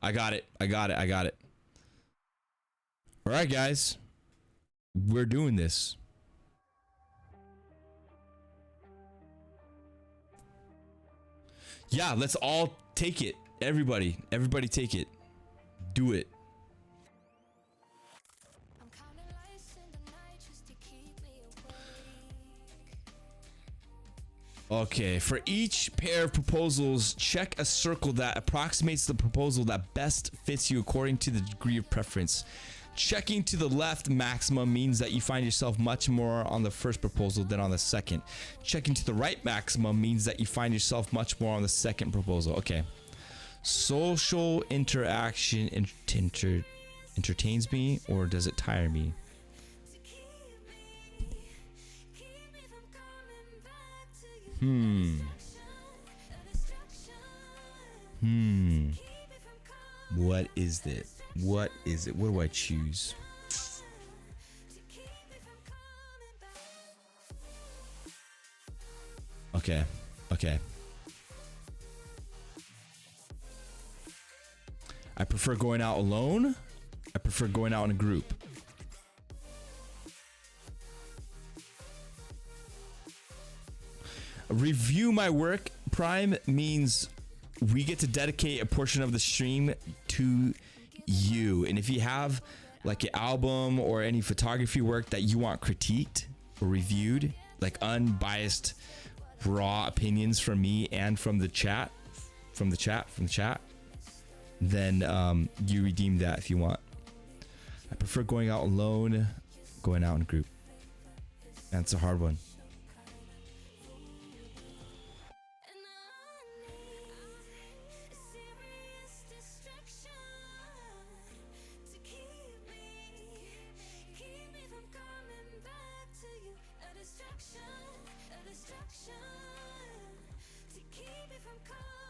I got it. I got it. I got it. All right, guys. We're doing this. Yeah, let's all take it. Everybody take it. Do it. Okay, for each pair of proposals, check a circle that approximates the proposal that best fits you according to the degree of preference. Checking to the left maximum means that you find yourself much more on the first proposal than on the second. Checking to the right maximum means that you find yourself much more on the second proposal. Okay. Social interaction entertains me, or does it tire me? What is it? What is it? What do I choose? Okay. Okay. I prefer going out alone. I prefer going out in a group. Review my work. Prime means we get to dedicate a portion of the stream to you. And if you have like an album or any photography work that you want critiqued or reviewed, like unbiased raw opinions from me and from the chat, then you redeem that if you want. I prefer going out alone, going out in a group. That's a hard one.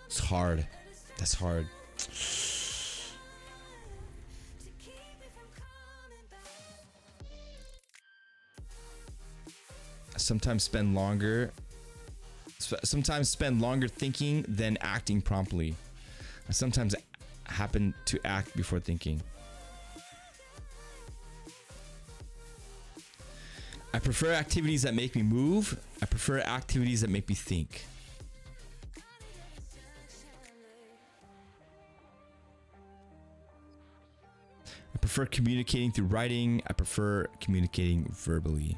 It's hard. That's hard. I sometimes spend longer thinking than acting promptly. I sometimes happen to act before thinking. I prefer activities that make me move. I prefer activities that make me think. I prefer communicating through writing. I prefer communicating verbally.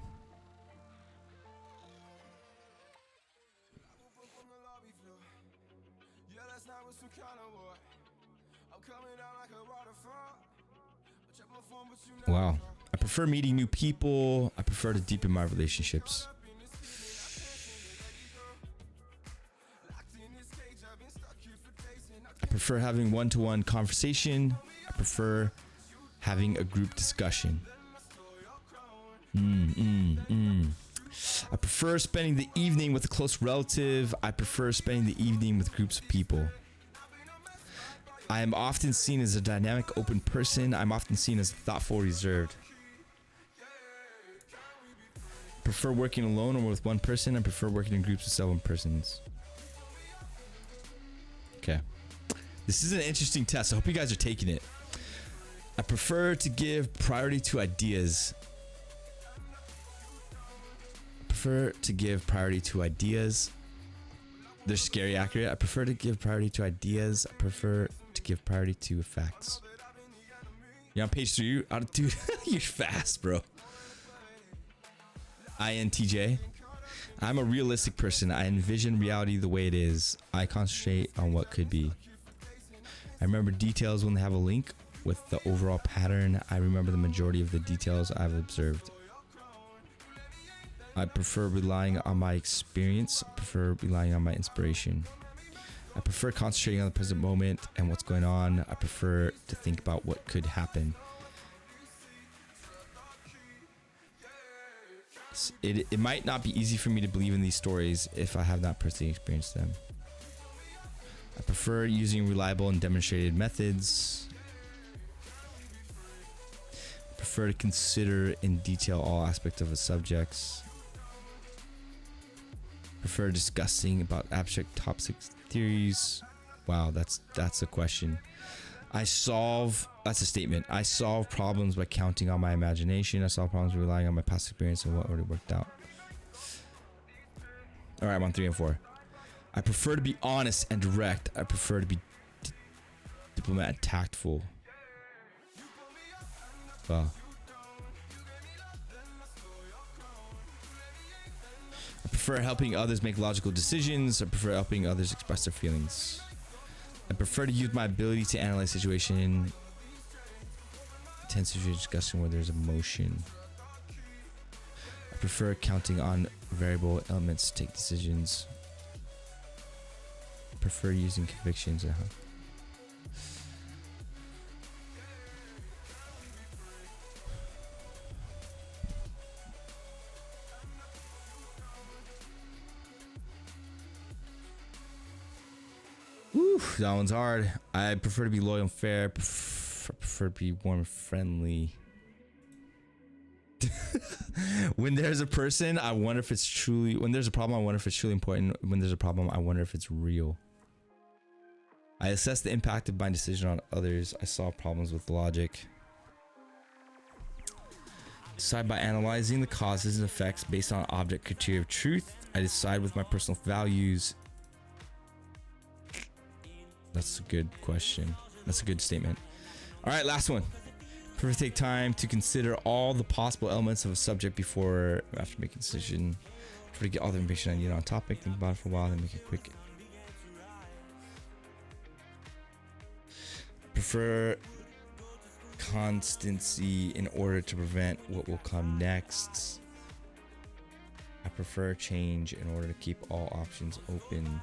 Wow. I prefer meeting new people. I prefer to deepen my relationships. I prefer having one-to-one conversation. I prefer having a group discussion. I prefer spending the evening with a close relative. I prefer spending the evening with groups of people. I am often seen as a dynamic, open person. I'm often seen as thoughtful, reserved. I prefer working alone or with one person. I prefer working in groups of 7 persons. Okay. This is an interesting test. I hope you guys are taking it. I prefer to give priority to ideas. They're scary accurate. I prefer to give priority to ideas. I prefer to give priority to facts. You're on page 3. Dude, you're fast, bro. INTJ. I'm a realistic person. I envision reality the way it is. I concentrate on what could be. I remember details when they have a link with the overall pattern. I remember the majority of the details I've observed. I prefer relying on my experience. I prefer relying on my inspiration. I prefer concentrating on the present moment and what's going on. I prefer to think about what could happen. It might not be easy for me to believe in these stories if I have not personally experienced them. I prefer using reliable and demonstrated methods. I prefer to consider in detail all aspects of a subject. Prefer discussing about abstract topics theories. Wow, that's a question. That's a statement. I solve problems by counting on my imagination. I solve problems by relying on my past experience and what already worked out. All right, I'm on 3 and 4. I prefer to be honest and direct. I prefer to be diplomatic and tactful. Wow. I prefer helping others make logical decisions. I prefer helping others express their feelings. I prefer to use my ability to analyze situation. Intense discussion where there's emotion. I prefer counting on variable elements to take decisions. I prefer using convictions. Woo, that one's hard. I prefer to be loyal and fair. I prefer to be warm and friendly. When there's a person, I wonder if it's truly... When there's a problem, I wonder if it's truly important. When there's a problem, I wonder if it's real. I assess the impact of my decision on others. I solve problems with logic. Decide by analyzing the causes and effects based on object criteria of truth. I decide with my personal values. That's a good question. That's a good statement. All right, last one. Prefer to take time to consider all the possible elements of a subject before or after making a decision. Prefer to get all the information I need on a topic, think about it for a while, then make it quick. Prefer constancy in order to prevent what will come next. I prefer change in order to keep all options open.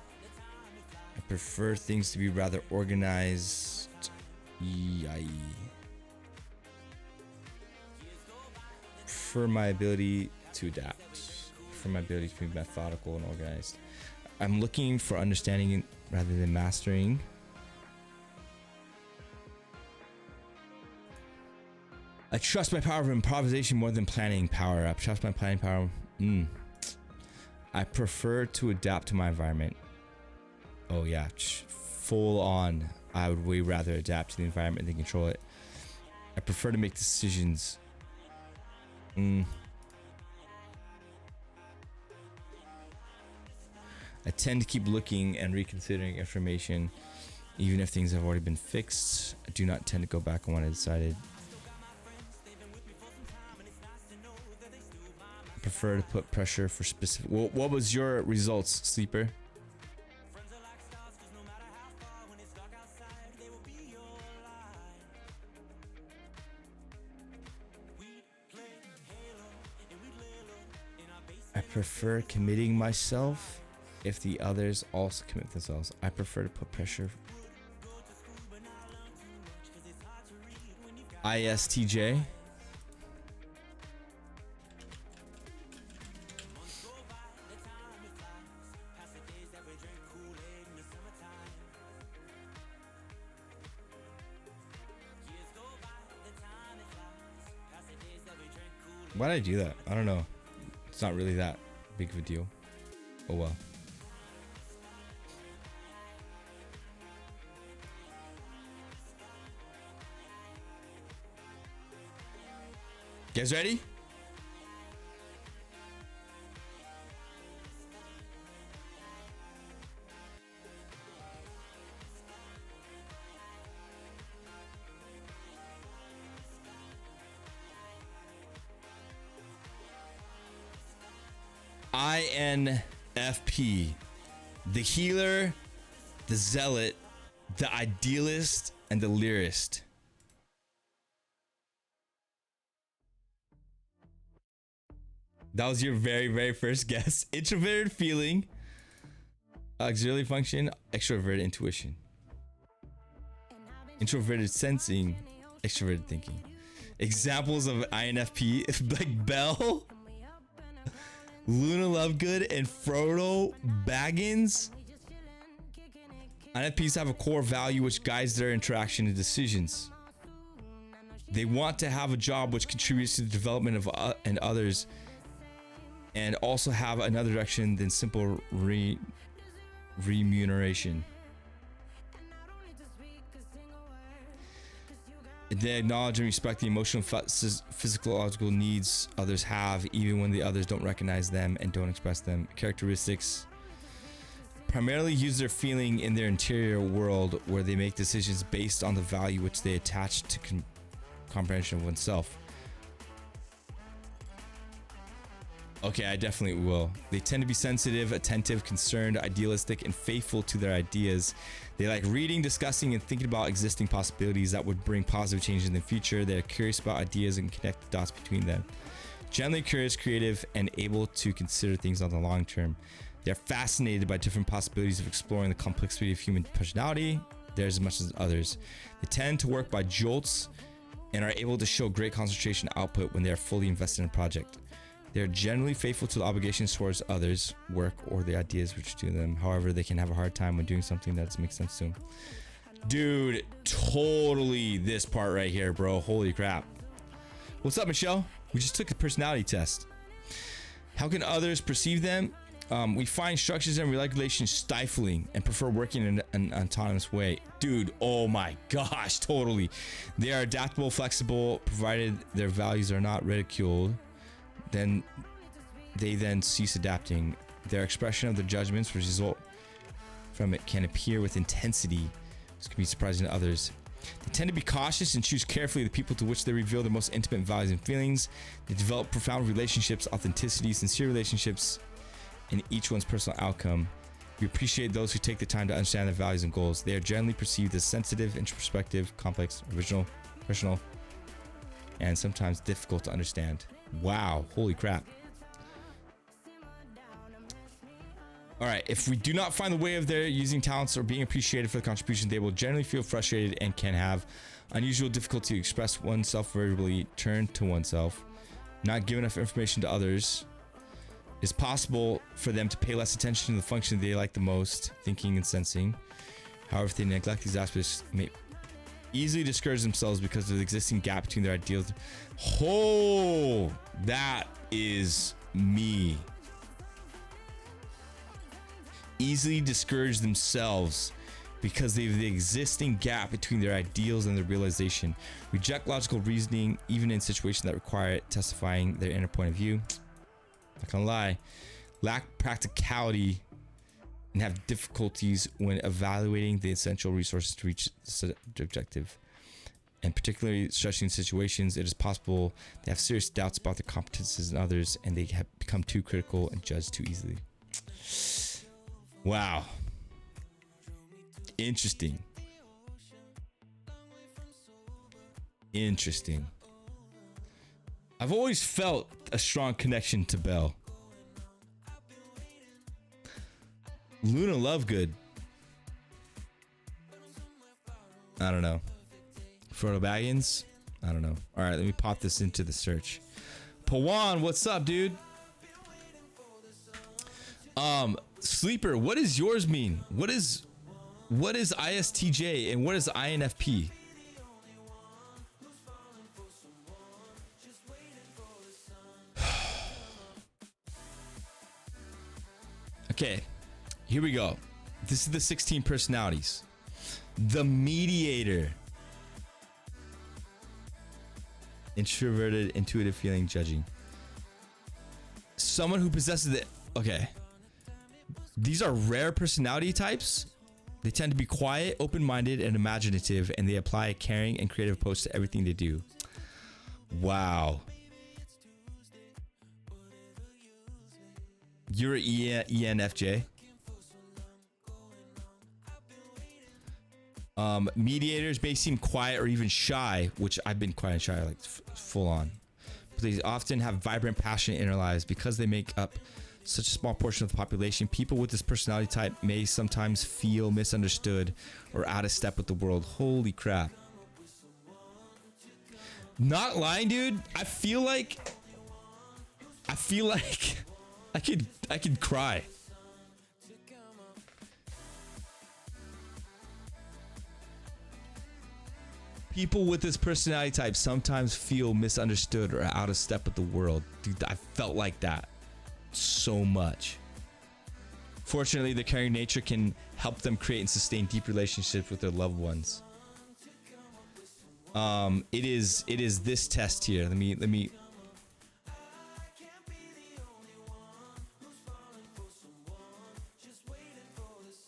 I prefer things to be rather organized. Yay. Prefer my ability to adapt. Prefer my ability to be methodical and organized. I'm looking for understanding rather than mastering. I trust my power of improvisation more than planning power. I trust my planning power. I prefer to adapt to my environment. Oh yeah, full on. I would way rather adapt to the environment than control it. I prefer to make decisions. I tend to keep looking and reconsidering information, even if things have already been fixed. I do not tend to go back on what I decided. I prefer to put pressure for specific. Well, what was your results, Sleeper? I prefer committing myself if the others also commit themselves. I prefer to put pressure. ISTJ. Why did I do that? I don't know. It's not really that big of a deal. Oh well. You guys ready? INFP, the healer, the zealot, the idealist, and the lyrist. That was your very, very first guess. Introverted feeling, auxiliary function, extroverted intuition, introverted sensing, extroverted thinking. Examples of INFP, like Belle, Luna Lovegood, and Frodo Baggins. INFPs have a core value which guides their interaction and decisions. They want to have a job which contributes to the development of and others, and also have another direction than simple remuneration. They acknowledge and respect the emotional, physiological needs others have, even when the others don't recognize them and don't express them. Characteristics primarily use their feeling in their interior world, where they make decisions based on the value which they attach to comprehension of oneself. Okay, I definitely will. They tend to be sensitive, attentive, concerned, idealistic, and faithful to their ideas. They like reading, discussing, and thinking about existing possibilities that would bring positive changes in the future. They're curious about ideas and connect the dots between them. Generally curious, creative, and able to consider things on the long term. They're fascinated by different possibilities of exploring the complexity of human personality, theirs as much as others. They tend to work by jolts and are able to show great concentration output when they are fully invested in a project. They're generally faithful to the obligations towards others, work, or the ideas which do them. However, they can have a hard time when doing something that doesn't make sense to them. Dude, totally this part right here, bro. Holy crap. What's up, Michelle? We just took a personality test. How can others perceive them? We find structures and regulations stifling and prefer working in an autonomous way. Dude, oh my gosh, totally. They are adaptable, flexible, provided their values are not ridiculed. Then they cease adapting. Their expression of their judgments, which result from it, can appear with intensity. This can be surprising to others. They tend to be cautious and choose carefully the people to which they reveal their most intimate values and feelings. They develop profound relationships, authenticity, sincere relationships in each one's personal outcome. We appreciate those who take the time to understand their values and goals. They are generally perceived as sensitive, introspective, complex, original, personal, and sometimes difficult to understand. Wow, holy crap. All right, if we do not find the way of their using talents or being appreciated for the contribution, they will generally feel frustrated and can have unusual difficulty to express oneself verbally, turn to oneself, not give enough information to others. It's possible for them to pay less attention to the function they like the most, thinking and sensing. However, if they neglect these aspects, may easily discourage themselves because of the existing gap between their ideals. Oh, that is me. Easily discourage themselves because they have the existing gap between their ideals and their realization. Reject logical reasoning even in situations that require it, testifying their inner point of view. Not gonna lie. Lack practicality and have difficulties when evaluating the essential resources to reach the objective. And particularly stressing situations, it is possible they have serious doubts about their competences in others, and they have become too critical and judge too easily. Wow. Interesting. Interesting. I've always felt a strong connection to Belle. Luna Lovegood. I don't know. Frodo Baggins? I don't know. All right, let me pop this into the search. Pawan, what's up, dude? Sleeper, what does yours mean? What is ISTJ and what is INFP? Okay, here we go. This is the 16 personalities. The mediator. Introverted, intuitive feeling, judging. Someone who possesses it. Okay. These are rare personality types. They tend to be quiet, open-minded, and imaginative, and they apply a caring and creative approach to everything they do. Wow. You're an ENFJ. Mediators may seem quiet or even shy, which I've been quiet and shy, like full on. But they often have vibrant, passionate inner lives. Because they make up such a small portion of the population, people with this personality type may sometimes feel misunderstood or out of step with the world. Holy crap. Not lying, dude. I feel like I could cry. People with this personality type sometimes feel misunderstood or out of step with the world. Dude, I felt like that so much. Fortunately, their caring nature can help them create and sustain deep relationships with their loved ones. It is this test here. Let me.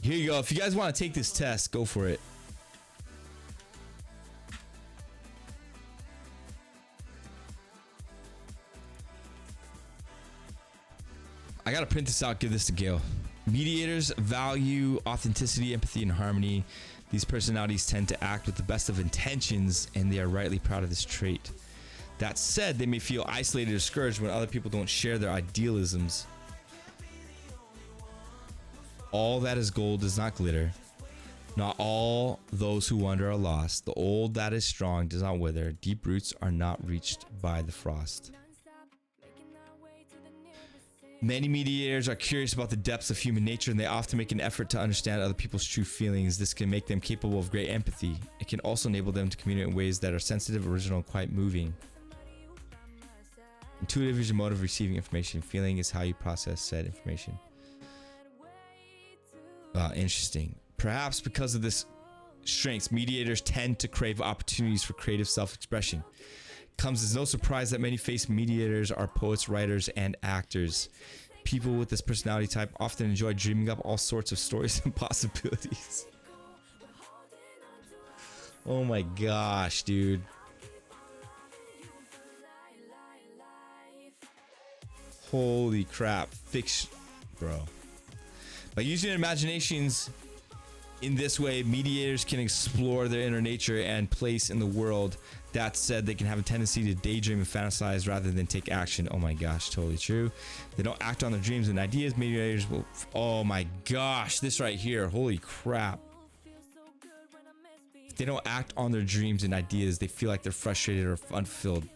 Here you go. If you guys want to take this test, go for it. I gotta print this out, give this to Gail. Mediators value authenticity, empathy, and harmony. These personalities tend to act with the best of intentions, and they are rightly proud of this trait. That said, they may feel isolated or discouraged when other people don't share their idealisms. All that is gold does not glitter. Not all those who wander are lost. The old that is strong does not wither. Deep roots are not reached by the frost. Many mediators are curious about the depths of human nature, and they often make an effort to understand other people's true feelings. This can make them capable of great empathy. It can also enable them to communicate in ways that are sensitive, original, and quite moving. Intuitive is your mode of receiving information. Feeling is how you process said information. Interesting. Perhaps because of this strengths, mediators tend to crave opportunities for creative self-expression. Comes as no surprise that many face mediators are poets, writers, and actors. People with this personality type often enjoy dreaming up all sorts of stories and possibilities. Oh my gosh, dude. Holy crap. Fiction, bro. By using their imaginations in this way, mediators can explore their inner nature and place in the world. That said, they can have a tendency to daydream and fantasize rather than take action. Oh my gosh, totally true. They don't act on their dreams and ideas. Mediators will... Oh my gosh, this right here. Holy crap. If they don't act on their dreams and ideas, they feel like they're frustrated or unfulfilled.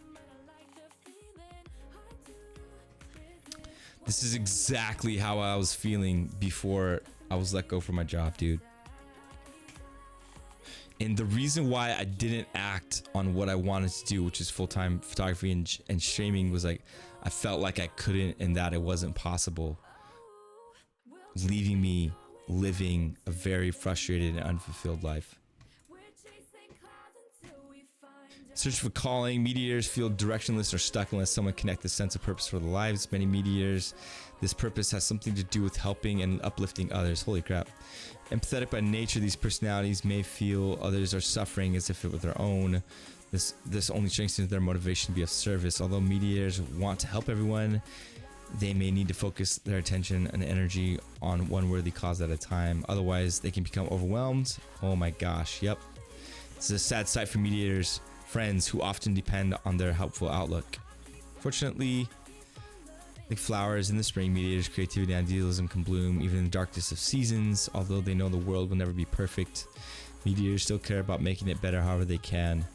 This is exactly how I was feeling before I was let go from my job, dude. And the reason why I didn't act on what I wanted to do, which is full-time photography and streaming, was like I felt like I couldn't and that it wasn't possible, leaving me living a very frustrated and unfulfilled life. Search for calling. Mediators feel directionless or stuck unless someone connects a sense of purpose for their lives. Many mediators, this purpose has something to do with helping and uplifting others. Holy crap. Empathetic by nature, these personalities may feel others are suffering as if it were their own. This only strengthens their motivation to be of service. Although mediators want to help everyone, they may need to focus their attention and energy on one worthy cause at a time. Otherwise, they can become overwhelmed. Oh my gosh, yep. This is a sad sight for mediators' friends who often depend on their helpful outlook. Fortunately, like flowers in the spring, mediators' creativity and idealism can bloom even in the darkest of seasons. Although they know the world will never be perfect, mediators still care about making it better however they can.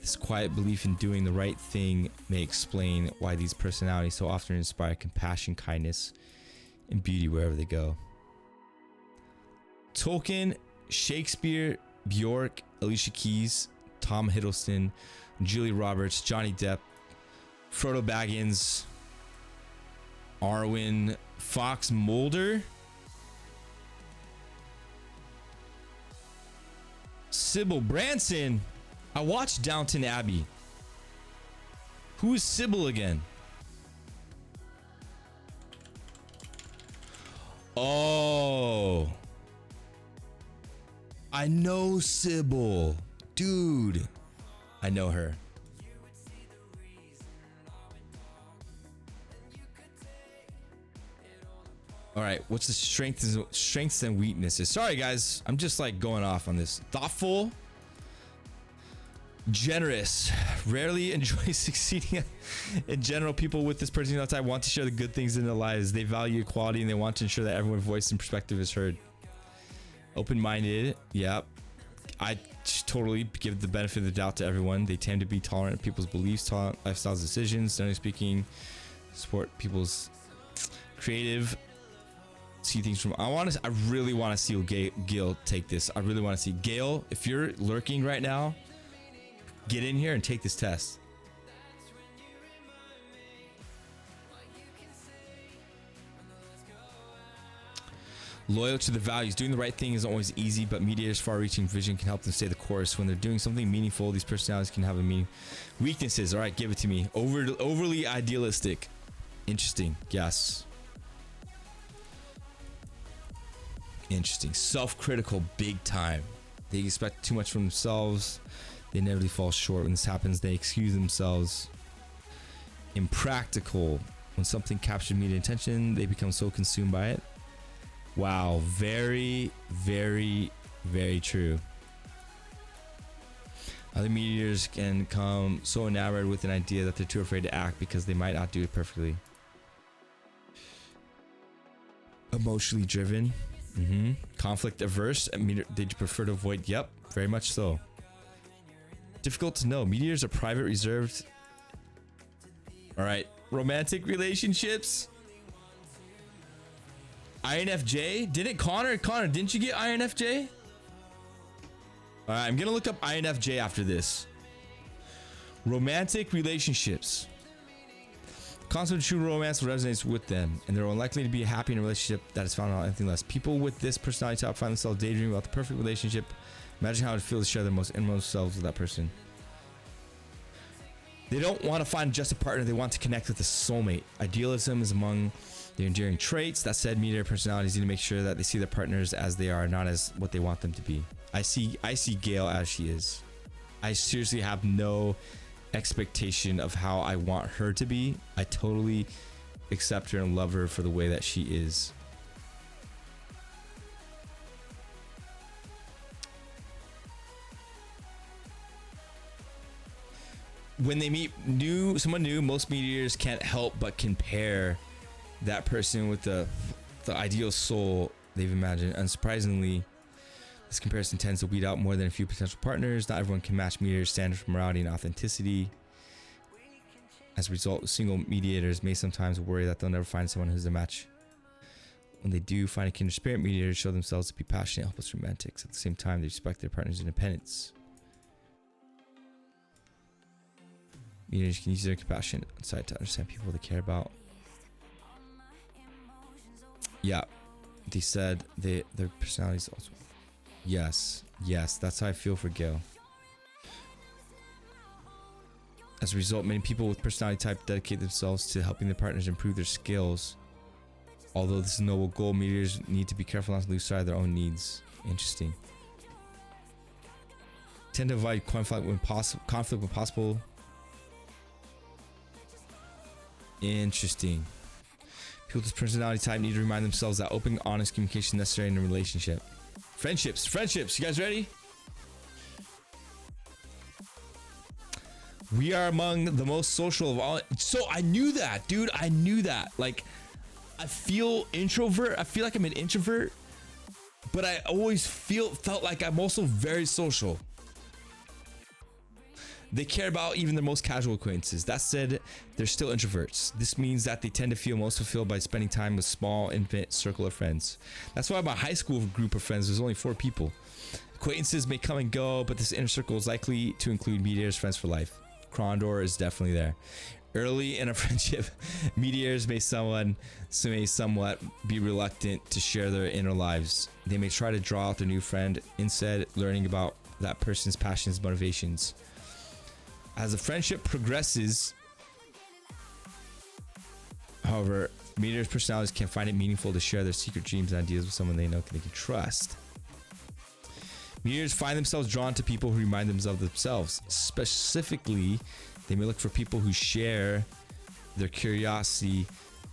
This quiet belief in doing the right thing may explain why these personalities so often inspire compassion, kindness, and beauty wherever they go. Tolkien, Shakespeare, Bjork, Alicia Keys, Tom Hiddleston, Julia Roberts, Johnny Depp, Frodo Baggins, Arwen Fox Mulder, Sybil Branson. I watched Downton Abbey. Who is Sybil again? Oh, I know Sybil. Dude, I know her. All right, what's the strengths and weaknesses? Sorry guys, I'm just like going off on this. Thoughtful, generous, rarely enjoy succeeding. In general, people with this personality type want to share the good things in their lives. They value equality and they want to ensure that everyone's voice and perspective is heard. Open-minded, yep. I totally give the benefit of the doubt to everyone. They tend to be tolerant of people's beliefs, tolerant lifestyles, decisions. Generally speaking, support people's creative. See things from. I really want to see Gail take this. I really want to see Gail. If you're lurking right now, get in here and take this test. Loyal to the values. Doing the right thing isn't always easy, but mediators' far-reaching vision can help them stay the course. When they're doing something meaningful, these personalities can have a meaning. Weaknesses. All right, give it to me. Overly idealistic. Interesting. Yes. Interesting. Self-critical, big time. They expect too much from themselves. They inevitably fall short. When this happens, they excuse themselves. Impractical. When something captures media attention, they become so consumed by it. Wow, very, very, very true. Other meteors can come so enamored with an idea that they're too afraid to act because they might not do it perfectly. Emotionally driven. Conflict averse. They prefer to avoid. Yep, very much so. Difficult to know. Meteors are private, reserved. All right, romantic relationships. INFJ? Didn't Connor, didn't you get INFJ? All right, I'm gonna look up INFJ after this. Romantic relationships. Concept of true romance resonates with them, and they're unlikely to be happy in a relationship that is found on anything less. People with this personality type find themselves daydreaming about the perfect relationship. Imagine how it feels to share their most inmost selves with that person. They don't want to find just a partner, they want to connect with a soulmate. Idealism is among their endearing traits. That said, meteor personalities need to make sure that they see their partners as they are, not as what they want them to be. I see Gail as she is. I seriously have no expectation of how I want her to be. I totally accept her and love her for the way that she is. When they meet someone new, most meteors can't help but compare that person with the ideal soul they've imagined. Unsurprisingly, this comparison tends to weed out more than a few potential partners. Not everyone can match meteors' standards for morality and authenticity. As a result, single mediators may sometimes worry that they'll never find someone who's a match. When they do find a kindred spirit, mediators show themselves to be passionate, helpless romantics. At the same time, they respect their partner's independence. Mediators can use their compassion inside to understand people they care about. Yeah, they said their personalities also. Yes, that's how I feel for Gail. As a result, many people with personality type dedicate themselves to helping their partners improve their skills. Although this is a noble goal, meteors need to be careful not to lose sight of their own needs. Interesting. Tend to avoid conflict when possible. Interesting. People with this personality type need to remind themselves that open, honest communication is necessary in a relationship. Friendships. You guys ready? We are among the most social of all. So I knew that, dude. I knew that. Like, I feel introvert. I feel like I'm an introvert, but I always felt like I'm also very social. They care about even their most casual acquaintances. That said, they're still introverts. This means that they tend to feel most fulfilled by spending time with small, intimate circle of friends. That's why my high school group of friends was only 4 people. Acquaintances may come and go, but this inner circle is likely to include mediators, friends for life. Crondor is definitely there. Early in a friendship, mediators may somewhat be reluctant to share their inner lives. They may try to draw out their new friend, instead learning about that person's passions, motivations. As the friendship progresses, however, meteors' personalities can find it meaningful to share their secret dreams and ideas with someone they know they can trust. Meteors find themselves drawn to people who remind them of themselves. Specifically, they may look for people who share their curiosity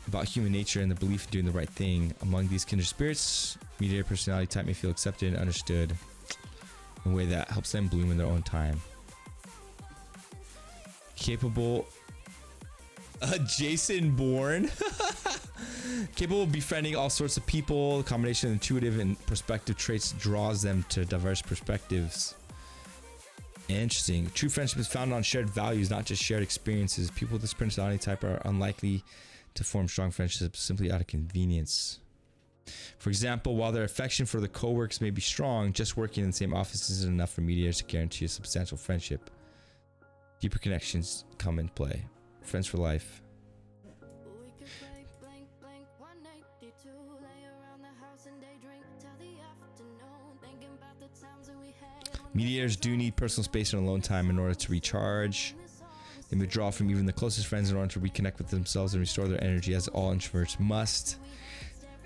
about human nature and the belief in doing the right thing. Among these kindred spirits, meteor personality type may feel accepted and understood in a way that helps them bloom in their own time. Capable. Jason Bourne. Capable of befriending all sorts of people. The combination of intuitive and perspective traits draws them to diverse perspectives. Interesting. True friendship is founded on shared values, not just shared experiences. People with this personality type are unlikely to form strong friendships simply out of convenience. For example, while their affection for the co-workers may be strong, just working in the same office isn't enough for mediators to guarantee a substantial friendship. Deeper connections come into play. Friends for life. Mediators do need personal space and alone time in order to recharge. They withdraw from even the closest friends in order to reconnect with themselves and restore their energy, as all introverts must.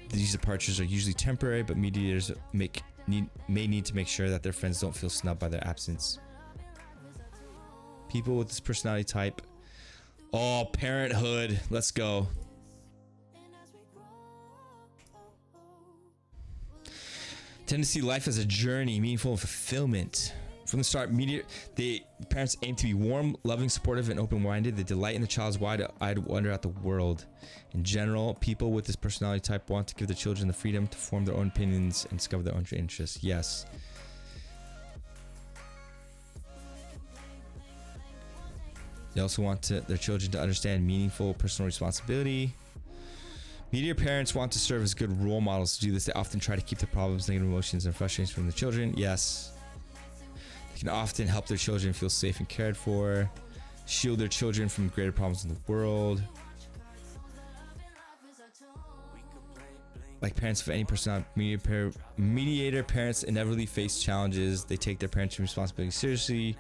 These departures are usually temporary, but mediators may need to make sure that their friends don't feel snubbed by their absence. People with this personality type. Oh, parenthood. Let's go. Tend to see life as a journey, meaningful and fulfillment. From the start, parents aim to be warm, loving, supportive, and open-minded. They delight in the child's wide-eyed wonder at the world. In general, people with this personality type want to give their children the freedom to form their own opinions and discover their own interests. Yes. They also want their children to understand meaningful personal responsibility. Meteor parents want to serve as good role models. To do this, they often try to keep the problems, negative emotions, and frustrations from the children. Yes. They can often help their children feel safe and cared for, shield their children from greater problems in the world. Like parents of any personality, mediator parents inevitably face challenges. They take their parenting responsibility seriously,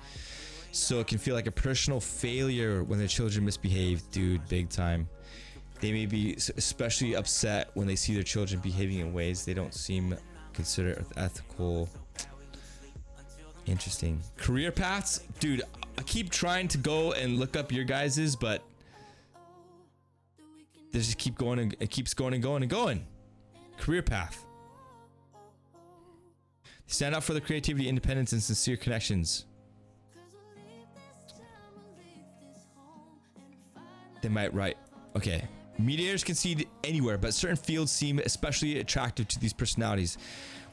so it can feel like a personal failure when their children misbehave. Dude, big time. They may be especially upset when they see their children behaving in ways they don't seem considered ethical. Interesting. Career paths? Dude, I keep trying to go and look up your guys's, but they just keep going and it keeps going and going and going. Career path. They stand out for their creativity, independence, and sincere connections. They might write. Okay. Mediators can see anywhere, but certain fields seem especially attractive to these personalities.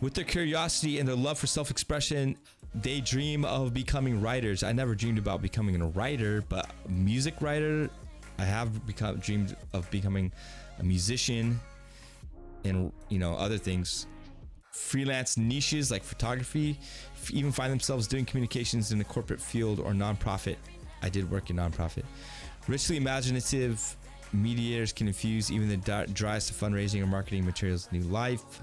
With their curiosity and their love for self-expression, they dream of becoming writers. I never dreamed about becoming a writer, but a music writer. I have dreamed of becoming a musician and, you know, other things. Freelance niches like photography, even find themselves doing communications in the corporate field or nonprofit. I did work in nonprofit. Richly imaginative mediators can infuse even the driest of fundraising or marketing materials new life.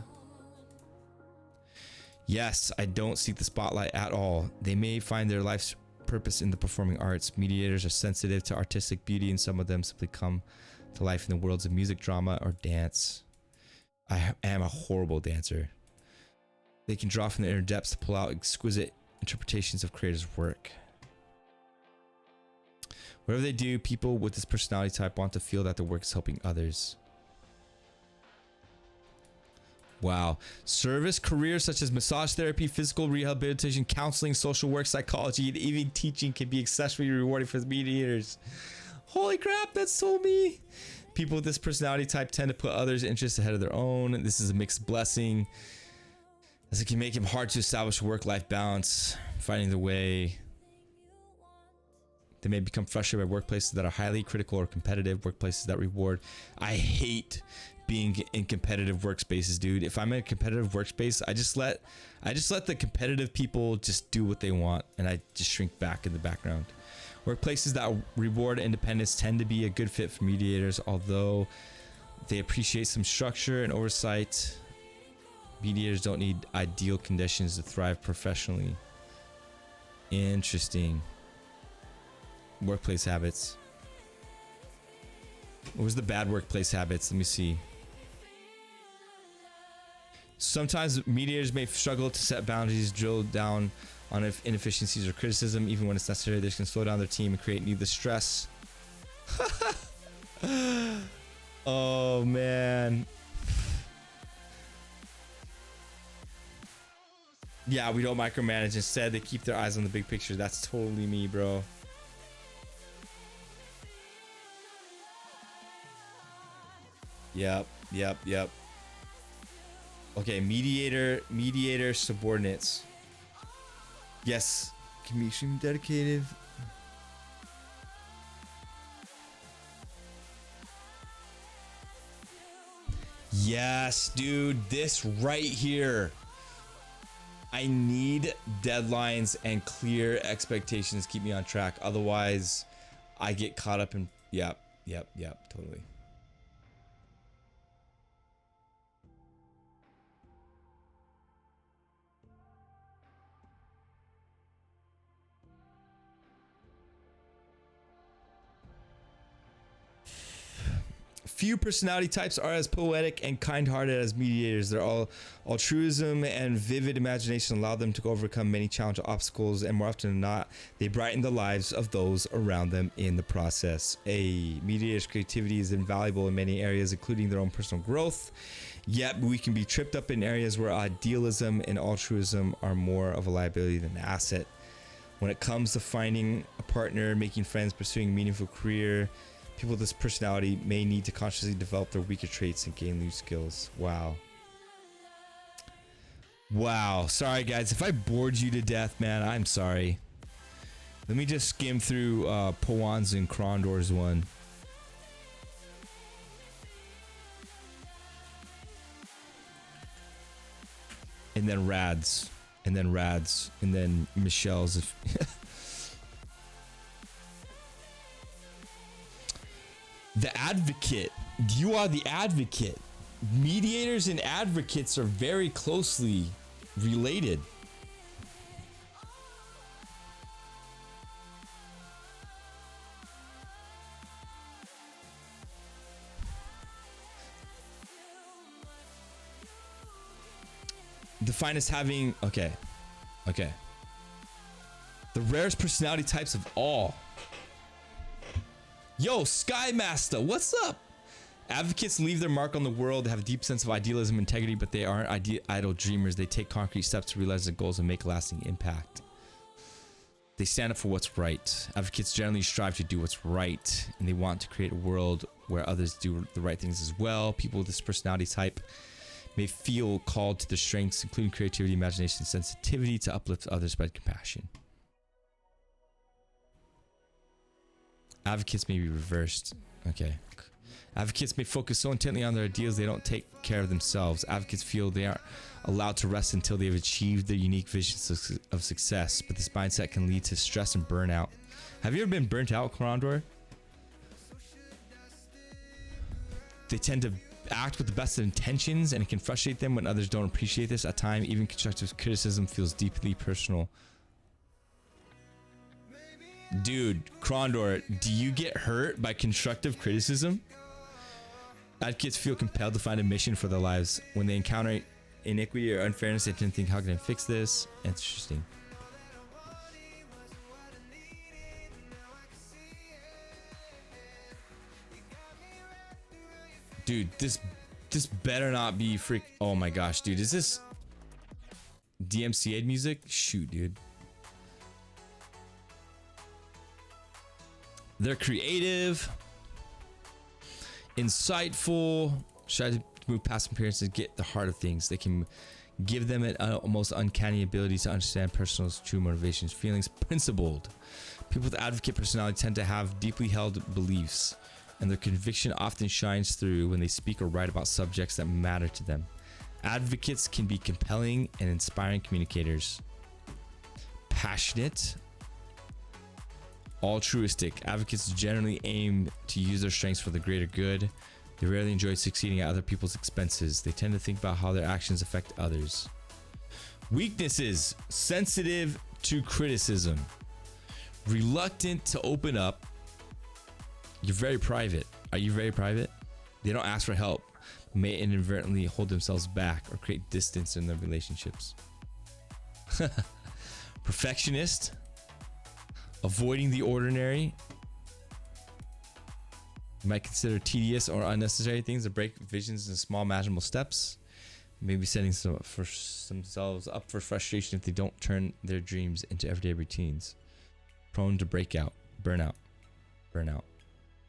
Yes, I don't seek the spotlight at all. They may find their life's purpose in the performing arts. Mediators are sensitive to artistic beauty, and some of them simply come to life in the worlds of music, drama, or dance. I am a horrible dancer. They can draw from their inner depths to pull out exquisite interpretations of creators' work. Whatever they do, people with this personality type want to feel that their work is helping others. Wow. Service careers such as massage therapy, physical rehabilitation, counseling, social work, psychology, and even teaching can be exceptionally rewarding for the mediators. Holy crap, that's so me. People with this personality type tend to put others' interests ahead of their own. This is a mixed blessing, as it can make it hard to establish a work-life balance, finding the way. They may become frustrated by workplaces that are highly critical or competitive, workplaces that reward. I hate being in competitive workspaces, dude. If I'm in a competitive workspace, I just let the competitive people just do what they want, and I just shrink back in the background. Workplaces that reward independence tend to be a good fit for mediators, although they appreciate some structure and oversight. Mediators don't need ideal conditions to thrive professionally. Interesting. Workplace habits. What was the bad workplace habits? Let me see. Sometimes mediators may struggle to set boundaries, drill down on inefficiencies or criticism. Even when it's necessary, this can slow down their team and create needless stress. Oh man. Yeah, we don't micromanage. Instead, they keep their eyes on the big picture. That's totally me, bro. Yep. Okay, mediator subordinates. Yes, can be extremely dedicated. Yes, dude, this right here. I need deadlines and clear expectations to keep me on track. Otherwise, I get caught up in. Yep, totally. Few personality types are as poetic and kind-hearted as mediators. They're all altruism and vivid imagination allow them to overcome many challenging obstacles, and more often than not, they brighten the lives of those around them in the process. A mediator's creativity is invaluable in many areas, including their own personal growth. Yet we can be tripped up in areas where idealism and altruism are more of a liability than an asset. When it comes to finding a partner, making friends, pursuing a meaningful career, people with this personality may need to consciously develop their weaker traits and gain new skills. Wow. Wow. Sorry, guys. If I bored you to death, man, I'm sorry. Let me just skim through Pawan's and Krondor's one. And then Rad's. And then Rad's. And then Michelle's. The advocate. You are the advocate. Mediators and advocates are very closely related. Defined as having, okay. The rarest personality types of all. Yo, Sky Master, what's up? Advocates leave their mark on the world. They have a deep sense of idealism and integrity, but they aren't idle dreamers. They take concrete steps to realize their goals and make a lasting impact. They stand up for what's right. Advocates generally strive to do what's right, and they want to create a world where others do the right things as well. People with this personality type may feel called to their strengths, including creativity, imagination, and sensitivity, to uplift others, spread compassion. Advocates may be reversed. Okay. Advocates may focus so intently on their ideals they don't take care of themselves. Advocates feel they aren't allowed to rest until they have achieved their unique visions of success, but this mindset can lead to stress and burnout. Have you ever been burnt out, Krondor? They tend to act with the best of intentions, and it can frustrate them when others don't appreciate this. At times, even constructive criticism feels deeply personal. Dude, Krondor, do you get hurt by constructive criticism? Advocates feel compelled to find a mission for their lives. When they encounter iniquity or unfairness, they tend to think, how can I fix this? Interesting. Dude, this better not be freak. Oh my gosh, dude, is this DMCA music? Shoot, dude. They're creative, insightful, try to move past appearances and get the heart of things. They can give them an almost uncanny ability to understand personal true motivations, feelings, principled. People with advocate personality tend to have deeply held beliefs, and their conviction often shines through when they speak or write about subjects that matter to them. Advocates can be compelling and inspiring communicators. Passionate, altruistic. Advocates generally aim to use their strengths for the greater good. They rarely enjoy succeeding at other people's expenses. They tend to think about how their actions affect others. Weaknesses: sensitive to criticism, reluctant to open up. You're very private. Are you very private? They don't ask for help, may inadvertently hold themselves back or create distance in their relationships. Perfectionist, avoiding the ordinary. You might consider tedious or unnecessary things to break visions in small, manageable steps. Maybe setting themselves up for frustration if they don't turn their dreams into everyday routines. Prone to burnout.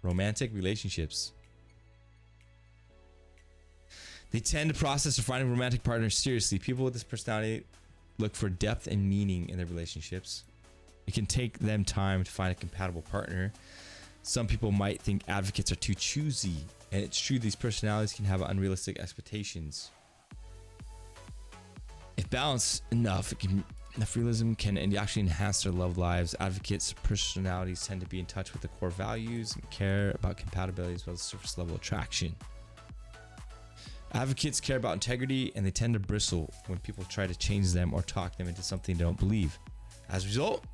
Romantic relationships. They tend to process or finding romantic partners seriously. People with this personality look for depth and meaning in their relationships. It can take them time to find a compatible partner. Some people might think advocates are too choosy, and it's true these personalities can have unrealistic expectations. If balanced enough, enough realism can actually enhance their love lives. Advocates' personalities tend to be in touch with the core values and care about compatibility as well as surface level attraction. Advocates care about integrity, and they tend to bristle when people try to change them or talk them into something they don't believe. As a result,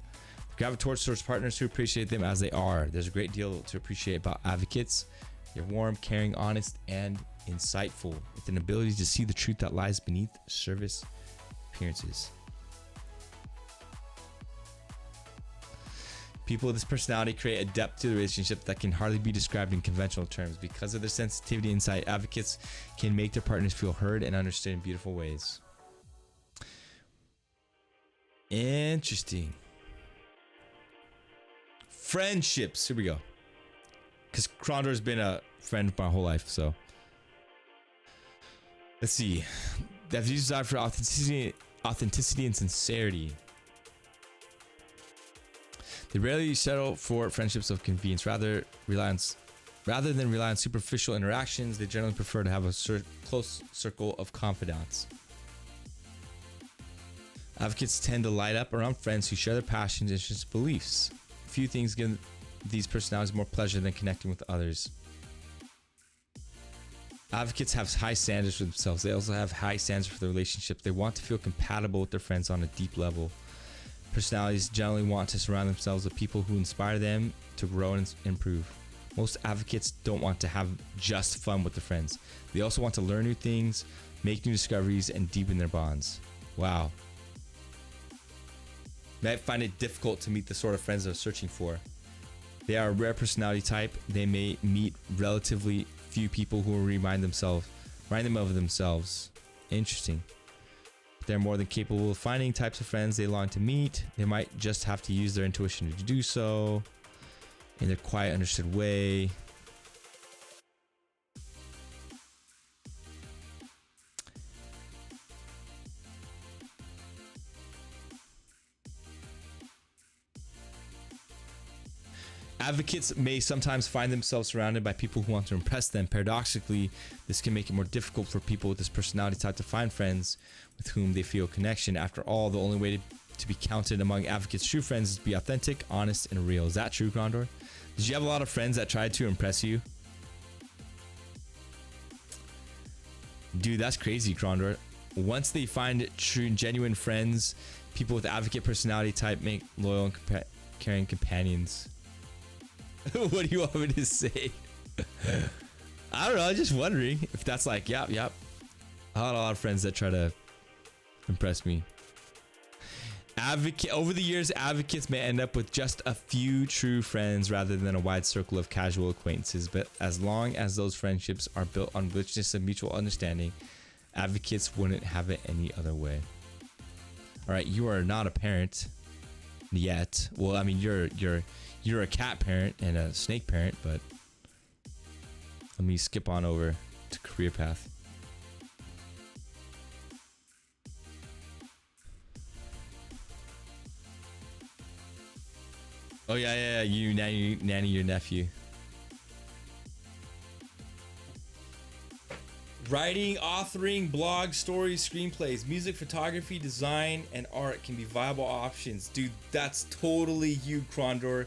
they gravitate towards partners who appreciate them as they are. There's a great deal to appreciate about advocates. You're warm, caring, honest, and insightful, with an ability to see the truth that lies beneath surface appearances. People with this personality create a depth to the relationship that can hardly be described in conventional terms. Because of their sensitivity and insight, advocates can make their partners feel heard and understood in beautiful ways. Interesting. Friendships. Here we go. Because Krondor's been a friend my whole life, so. Let's see. They have a desire for authenticity and sincerity. They rarely settle for friendships of convenience. Rather than rely on superficial interactions, they generally prefer to have a close circle of confidants. Advocates tend to light up around friends who share their passions, interests, and beliefs. Few things give these personalities more pleasure than connecting with others. Advocates have high standards for themselves. They also have high standards for their relationship. They want to feel compatible with their friends on a deep level. Personalities generally want to surround themselves with people who inspire them to grow and improve. Most advocates don't want to have just fun with their friends. They also want to learn new things, make new discoveries, and deepen their bonds. Wow. They might find it difficult to meet the sort of friends they're searching for. They are a rare personality type. They may meet relatively few people who will remind them of themselves. Interesting. They're more than capable of finding types of friends they long to meet. They might just have to use their intuition to do so in their quiet, understood way. Advocates may sometimes find themselves surrounded by people who want to impress them. Paradoxically, this can make it more difficult for people with this personality type to find friends with whom they feel connection. After all, the only way to be counted among advocates' true friends is to be authentic, honest, and real. Is that true, Krondor? Did you have a lot of friends that tried to impress you? Dude, that's crazy, Krondor. Once they find true, genuine friends, people with advocate personality type make loyal and caring companions. What do you want me to say? I don't know. I'm just wondering if that's like, yep. I had a lot of friends that try to impress me. Over the years, advocates may end up with just a few true friends rather than a wide circle of casual acquaintances. But as long as those friendships are built on richness and mutual understanding, advocates wouldn't have it any other way. All right, you are not a parent yet. Well, I mean, you're a cat parent and a snake parent, but let me skip on over to career path. Oh yeah, you nanny your nephew. Writing, authoring, blogs, stories, screenplays, music, photography, design, and art can be viable options. Dude, that's totally you, Krondor.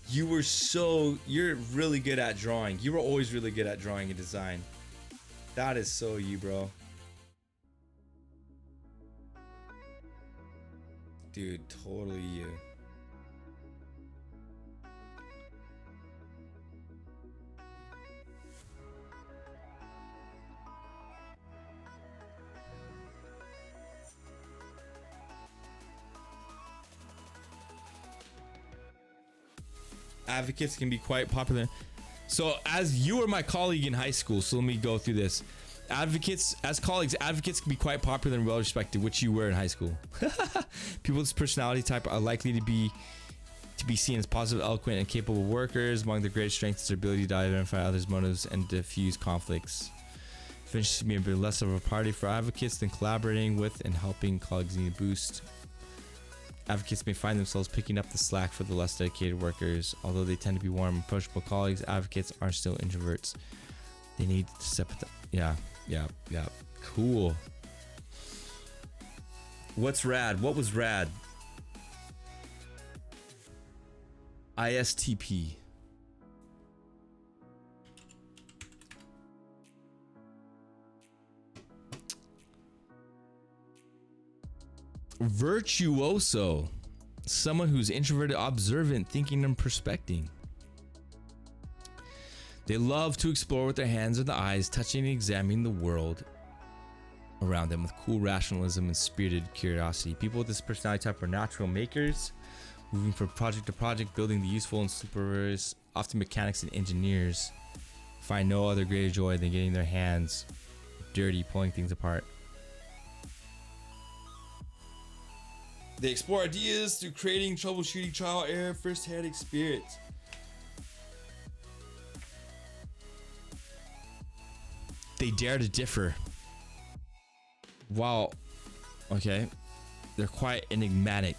You're really good at drawing. You were always really good at drawing and design. That is so you, bro. Dude, totally you. Advocates can be quite popular. So as you were my colleague in high school, so let me go through this. Advocates can be quite popular and well respected, which you were in high school. People with this personality type are likely to be seen as positive, eloquent, and capable workers. Among their greatest strengths is their ability to identify others' motives and diffuse conflicts. Efficiency may be less of a priority for advocates than collaborating with and helping colleagues need a boost. Advocates may find themselves picking up the slack for the less dedicated workers. Although they tend to be warm, approachable colleagues, advocates are still introverts. They need to step at the... Yeah. Cool. What's rad? What was rad? ISTP. Virtuoso. Someone who's introverted, observant, thinking, and prospecting. They love to explore with their hands and the eyes, touching and examining the world around them with cool rationalism and spirited curiosity. People with this personality type are natural makers, moving from project to project, building the useful and superheroes. Often mechanics and engineers find no other greater joy than getting their hands dirty, pulling things apart. They explore ideas through creating, troubleshooting, trial, error, first-hand experience. They dare to differ. Wow. Okay. They're quite enigmatic.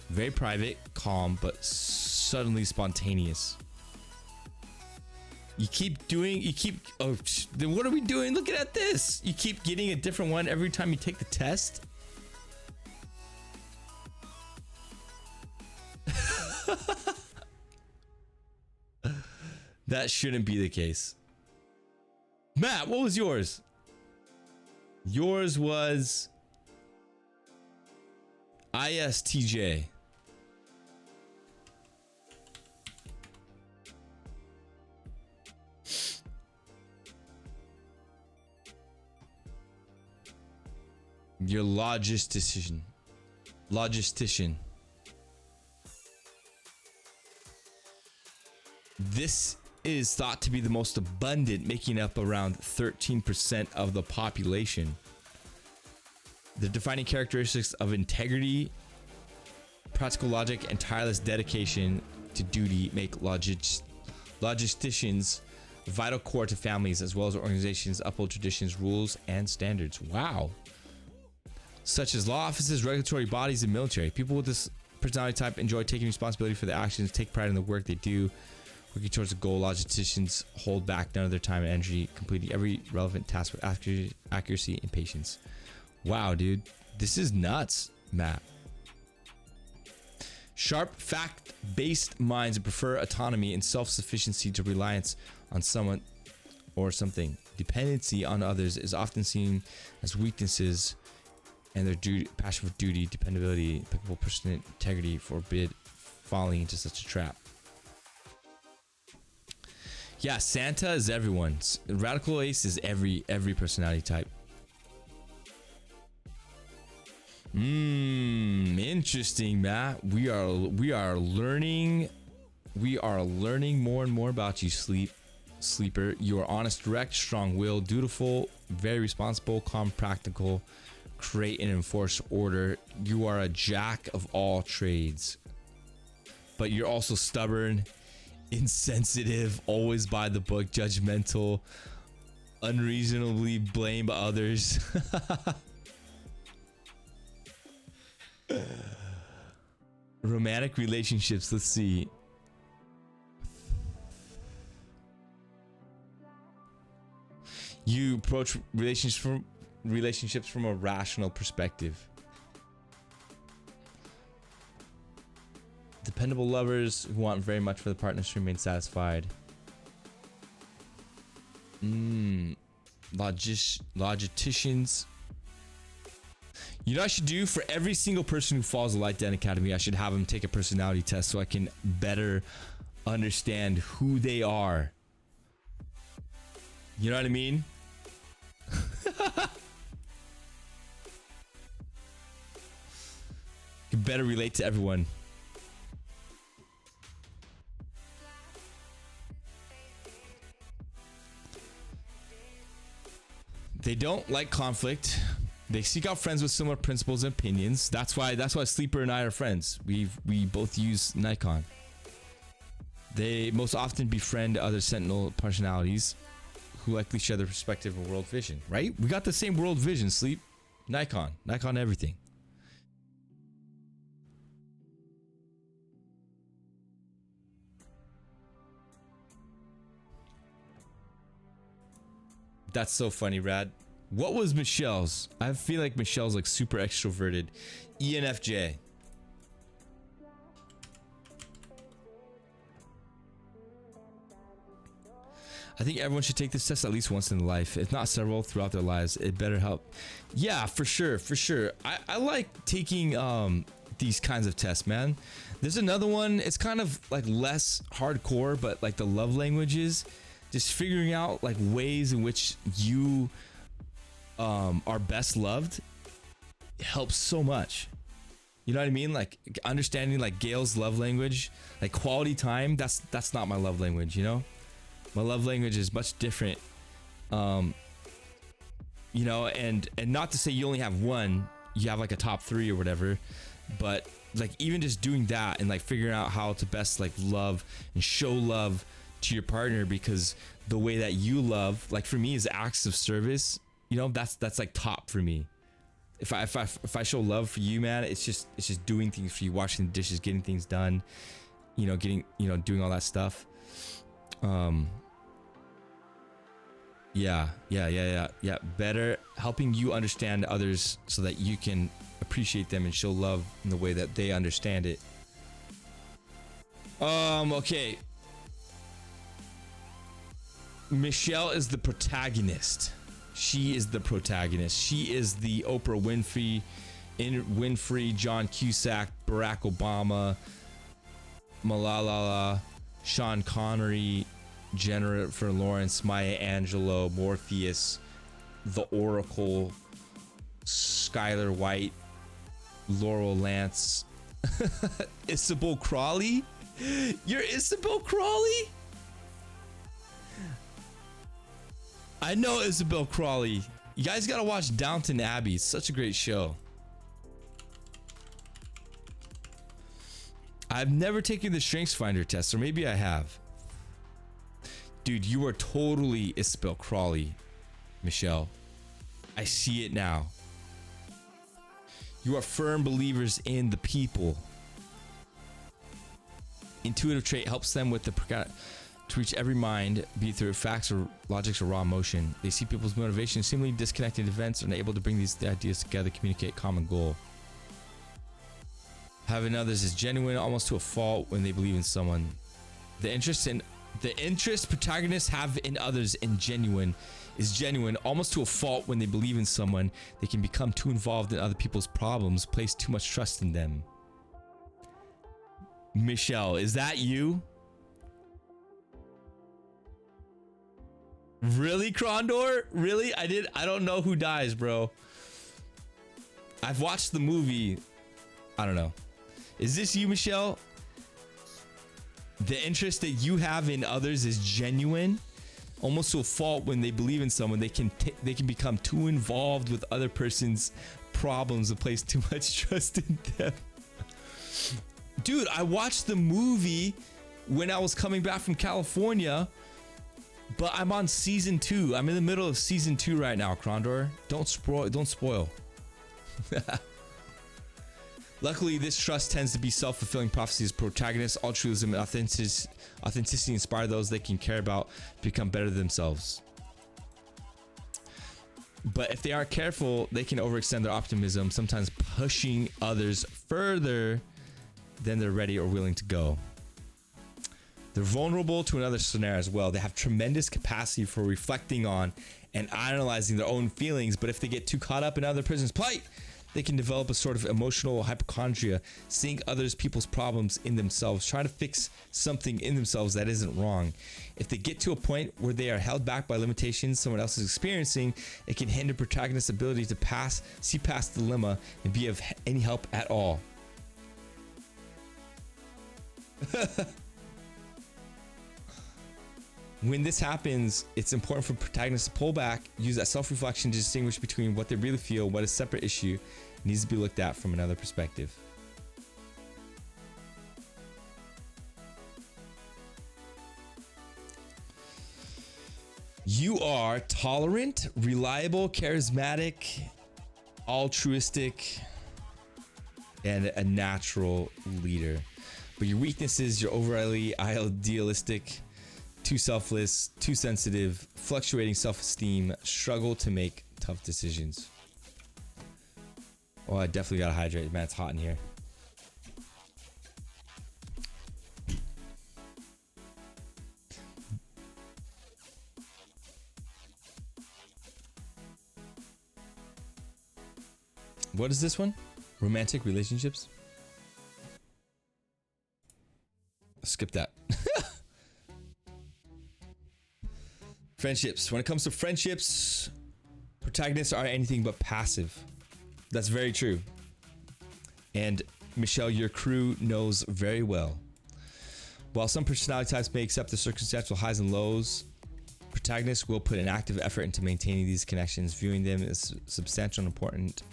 Very private, calm, but suddenly spontaneous. Oh, then what are we doing? Look at this. You keep getting a different one every time you take the test. That shouldn't be the case. Matt, what was yours? Yours was ISTJ. Your logistician. This is thought to be the most abundant, making up around 13% of the population. The defining characteristics of integrity, practical logic, and tireless dedication to duty make logisticians a vital core to families as well as organizations uphold traditions, rules, and standards. Wow. Such as law offices, regulatory bodies, and military. People with this personality type enjoy taking responsibility for their actions, take pride in the work they do. Working towards a goal, logisticians hold back none of their time and energy, completing every relevant task with accuracy and patience. Wow, dude. This is nuts, Matt. Sharp, fact-based minds prefer autonomy and self-sufficiency to reliance on someone or something. Dependency on others is often seen as weaknesses, and their passion for duty, dependability, impeccable personal integrity forbid falling into such a trap. Yeah, Santa is everyone's. Radical Ace is every personality type. Interesting, Matt. We are learning more and more about you, Sleeper. You are honest, direct, strong-willed, dutiful, very responsible, calm, practical, create and enforce order. You are a jack of all trades, but you're also stubborn, insensitive, always by the book, judgmental, unreasonably blame others. Romantic relationships, let's see. You approach relationships from a rational perspective. Dependable lovers who want very much for the partners to remain satisfied. Logisticians. You know what I should do? For every single person who follows the Light Den Academy, I should have them take a personality test so I can better understand who they are. You know what I mean? You better relate to everyone. They don't like conflict. They seek out friends with similar principles and opinions. That's why Sleeper and I are friends. We both use Nikon. They most often befriend other Sentinel personalities who likely share their perspective and world vision. Right? We got the same world vision. Sleep, Nikon everything. That's so funny, Rad. What was Michelle's? I feel like Michelle's like super extroverted. ENFJ. I think everyone should take this test at least once in their life, if not several throughout their lives. It better help. Yeah, for sure. I like taking these kinds of tests, man. There's another one. It's kind of like less hardcore, but like the love languages, just figuring out like ways in which you are best loved helps so much. You know what I mean? Like understanding like Gail's love language, like quality time. That's not my love language. You know, my love language is much different. You know, and not to say you only have one, you have like a top 3 or whatever, but like even just doing that and like figuring out how to best like love and show love to your partner, because the way that you love, like for me, is acts of service. You know, that's like top for me. If I show love for you, man, it's just doing things for you, washing the dishes, getting things done, you know, doing all that stuff. Yeah. Better helping you understand others so that you can appreciate them and show love in the way that they understand it. Okay. Michelle is the protagonist. She is the protagonist. She is the Oprah Winfrey, John Cusack, Barack Obama, Malala, Sean Connery, Jennifer Lawrence, Maya Angelou, Morpheus, The Oracle, Skylar White, Laurel Lance, Isabel Crawley. You're Isabel Crawley? I know Isabel Crawley. You guys gotta watch Downton Abbey. It's such a great show. I've never taken the Strengths Finder test, or maybe I have. Dude, you are totally Isabel Crawley, Michelle. I see it now. You are firm believers in the people. Intuitive trait helps them with the to reach every mind, be it through facts or logics or raw emotion. They see people's motivation, seemingly disconnected events, and are able to bring these ideas together, communicate common goal. Having others is genuine, almost to a fault when they believe in someone. The interest protagonists have in others is genuine, almost to a fault when they believe in someone. They can become too involved in other people's problems, place too much trust in them. Michelle, is that you? Really, Krondor? Really? I don't know who dies, bro. I've watched the movie. I don't know. Is this you, Michelle? The interest that you have in others is genuine, almost to a fault when they believe in someone. They can become too involved with other person's problems and place too much trust in them. Dude, I watched the movie when I was coming back from California, but I'm on season 2. I'm in the middle of season 2 right now, Krondor. Don't spoil. Luckily, this trust tends to be self-fulfilling prophecies. Protagonists, altruism, and authenticity inspire those they can care about to become better themselves. But if they aren't careful, they can overextend their optimism, sometimes pushing others further than they're ready or willing to go. They're vulnerable to another scenario as well. They have tremendous capacity for reflecting on and analyzing their own feelings, but if they get too caught up in other person's plight, they can develop a sort of emotional hypochondria, seeing others people's problems in themselves, trying to fix something in themselves that isn't wrong. If they get to a point where they are held back by limitations someone else is experiencing, it can hinder protagonist's ability to see past the dilemma and be of any help at all. When this happens, it's important for protagonists to pull back, use that self-reflection to distinguish between what they really feel, what is a separate issue, needs to be looked at from another perspective. You are tolerant, reliable, charismatic, altruistic, and a natural leader. But your weaknesses, you're overly idealistic, too selfless, too sensitive, fluctuating self-esteem, struggle to make tough decisions. Oh, I definitely gotta hydrate, man. It's hot in here. What is this one? Romantic relationships? Skip that. Friendships. When it comes to friendships, protagonists are anything but passive. That's very true. And Michelle, your crew knows very well. While some personality types may accept the circumstantial highs and lows, protagonists will put an active effort into maintaining these connections, viewing them as substantial and important,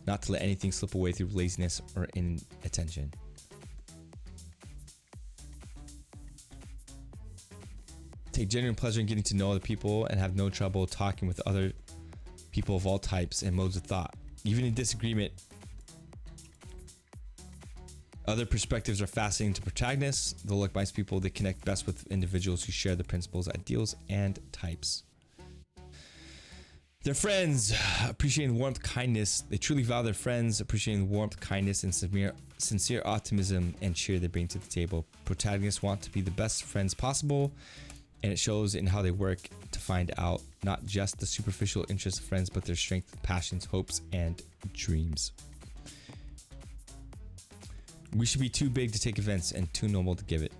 not to let anything slip away through laziness or inattention. Take genuine pleasure in getting to know other people and have no trouble talking with other people of all types and modes of thought. Even in disagreement, other perspectives are fascinating to protagonists. Though like most people, they connect best with individuals who share the principles, ideals, and types. Their friends, appreciating the warmth, kindness. They truly value their friends, appreciating the warmth, kindness, and sincere optimism and cheer they bring to the table. Protagonists want to be the best friends possible, and it shows in how they work to find out not just the superficial interests of friends, but their strengths, passions, hopes, and dreams. We should be too big to take offense and too normal to give it.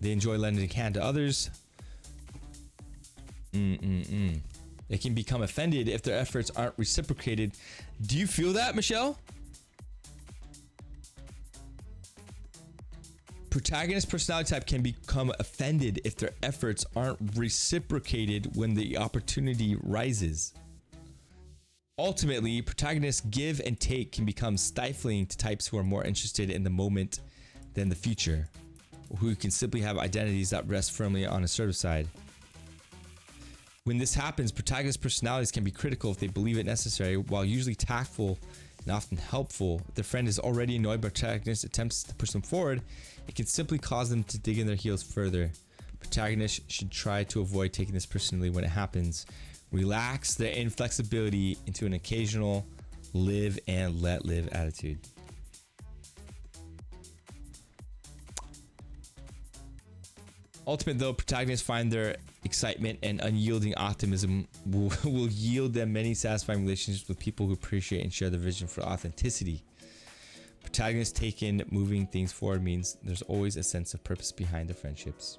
They enjoy lending a hand to others. They can become offended if their efforts aren't reciprocated. Do you feel that, Michelle? Protagonist personality type can become offended if their efforts aren't reciprocated when the opportunity rises. Ultimately, protagonists give and take can become stifling to types who are more interested in the moment than the future, or who can simply have identities that rest firmly on a assertive side. When this happens, protagonist personalities can be critical if they believe it necessary, while usually tactful and often helpful. If their friend is already annoyed by protagonist attempts to push them forward, it can simply cause them to dig in their heels further. Protagonists should try to avoid taking this personally when it happens. Relax their inflexibility into an occasional live and let live attitude. Ultimately, though, protagonists find their excitement and unyielding optimism will yield them many satisfying relationships with people who appreciate and share the vision for authenticity. Protagonists taking moving things forward means there's always a sense of purpose behind the friendships.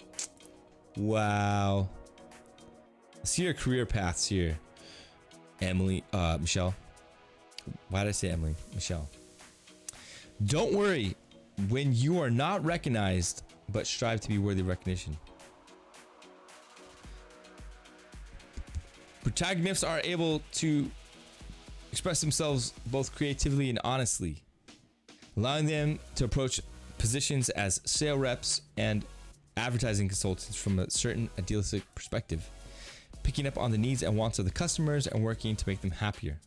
Wow. See your career paths here, Michelle. Why did I say Emily? Michelle. Don't worry when you are not recognized, but strive to be worthy of recognition. Protagonists are able to express themselves both creatively and honestly, allowing them to approach positions as sales reps and advertising consultants from a certain idealistic perspective, picking up on the needs and wants of the customers and working to make them happier.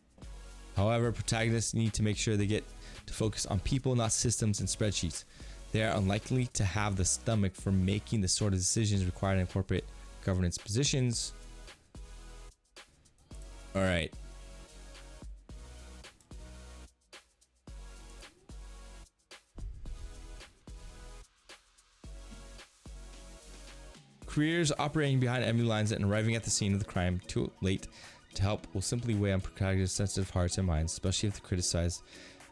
However, protagonists need to make sure they get to focus on people, not systems and spreadsheets. They are unlikely to have the stomach for making the sort of decisions required in corporate governance positions. All right. Careers operating behind enemy lines and arriving at the scene of the crime too late to help will simply weigh on protagonists' sensitive hearts and minds, especially if they criticize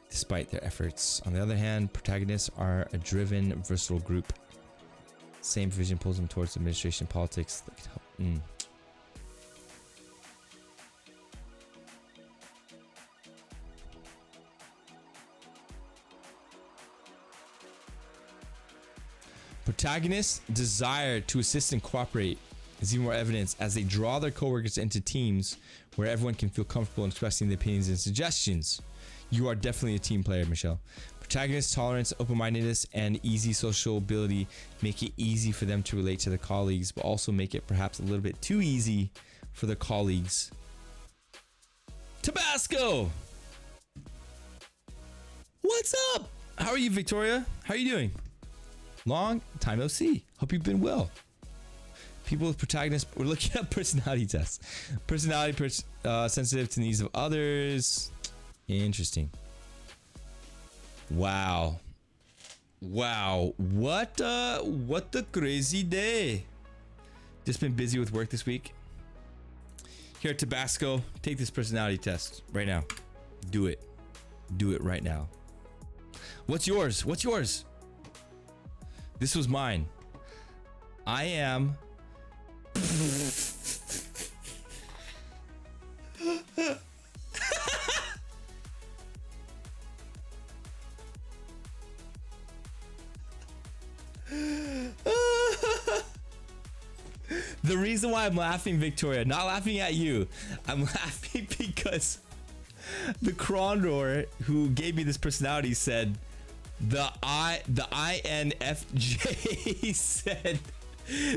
despite their efforts. On the other hand, protagonists are a driven, versatile group. Same vision pulls them towards administration politics that could help. Protagonists' desire to assist and cooperate is even more evident as they draw their coworkers into teams where everyone can feel comfortable in expressing their opinions and suggestions. You are definitely a team player, Michelle. Protagonists' tolerance, open-mindedness, and easy social ability make it easy for them to relate to their colleagues, but also make it perhaps a little bit too easy for their colleagues. Tabasco! What's up? How are you, Victoria? How are you doing? Long time no see. Hope you've been well. People with protagonists, we're looking at personality tests. Personality sensitive to the needs of others. Interesting. Wow. What a crazy day. Just been busy with work this week. Here at Tabasco, take this personality test right now. Do it right now. What's yours? This was mine. I am. The reason why I'm laughing, Victoria, not laughing at you, I'm laughing because the Krondor who gave me this personality said the INFJ said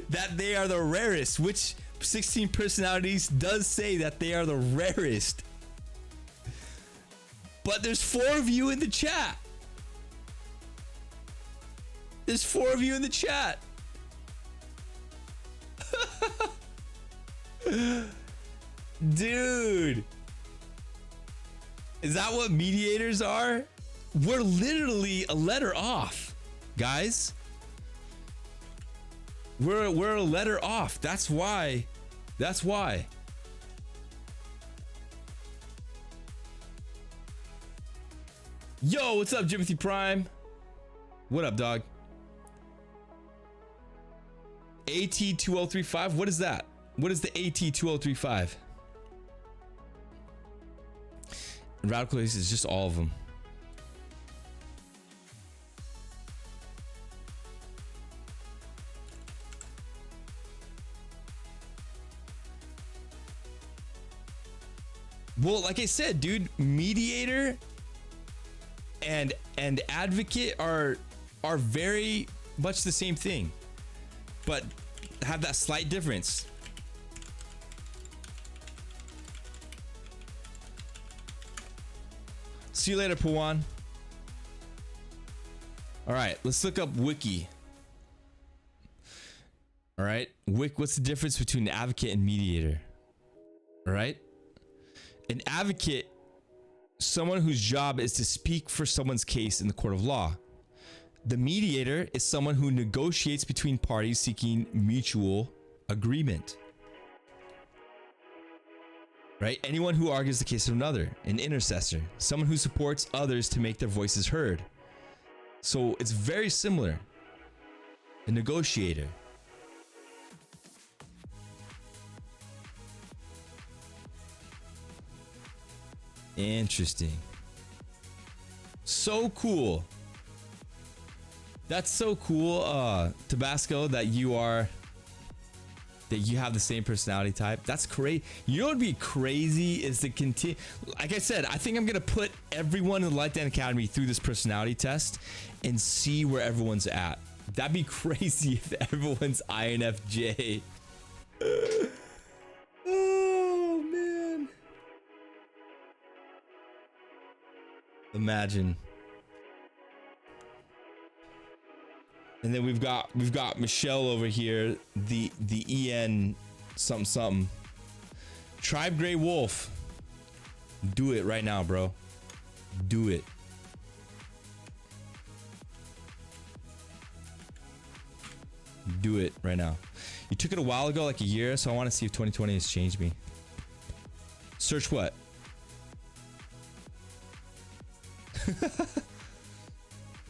that they are the rarest, which 16 personalities does say that they are the rarest. But there's 4 of you in the chat. There's 4 of you in the chat. Dude, is that what mediators are? We're literally a letter off, guys. We're a letter off. That's why. That's why. Yo, what's up, Jimothy Prime? What up, dog? AT2035. What is that? What is the AT2035? Radical Ace is just all of them. Well, like I said, dude, mediator and advocate are very much the same thing, but have that slight difference. See you later, Pawan. All right, let's look up Wiki. All right, what's the difference between an advocate and mediator? All right, an advocate, someone whose job is to speak for someone's case in the court of law. The mediator is someone who negotiates between parties seeking mutual agreement. Right? Anyone who argues the case of another, an intercessor, someone who supports others to make their voices heard. So it's very similar. A negotiator. Interesting. So cool. That's so cool, Tabasco, that you have the same personality type. That's crazy. You know what would be crazy is to continue. Like I said, I think I'm gonna put everyone in the Light Dan Academy through this personality test and see where everyone's at. That'd be crazy if everyone's INFJ. Oh man. Imagine. And then we've got Michelle over here, the EN something. Tribe Grey Wolf. Do it right now, bro. Do it. Do it right now. You took it a while ago, like a year, so I want to see if 2020 has changed me. Search what?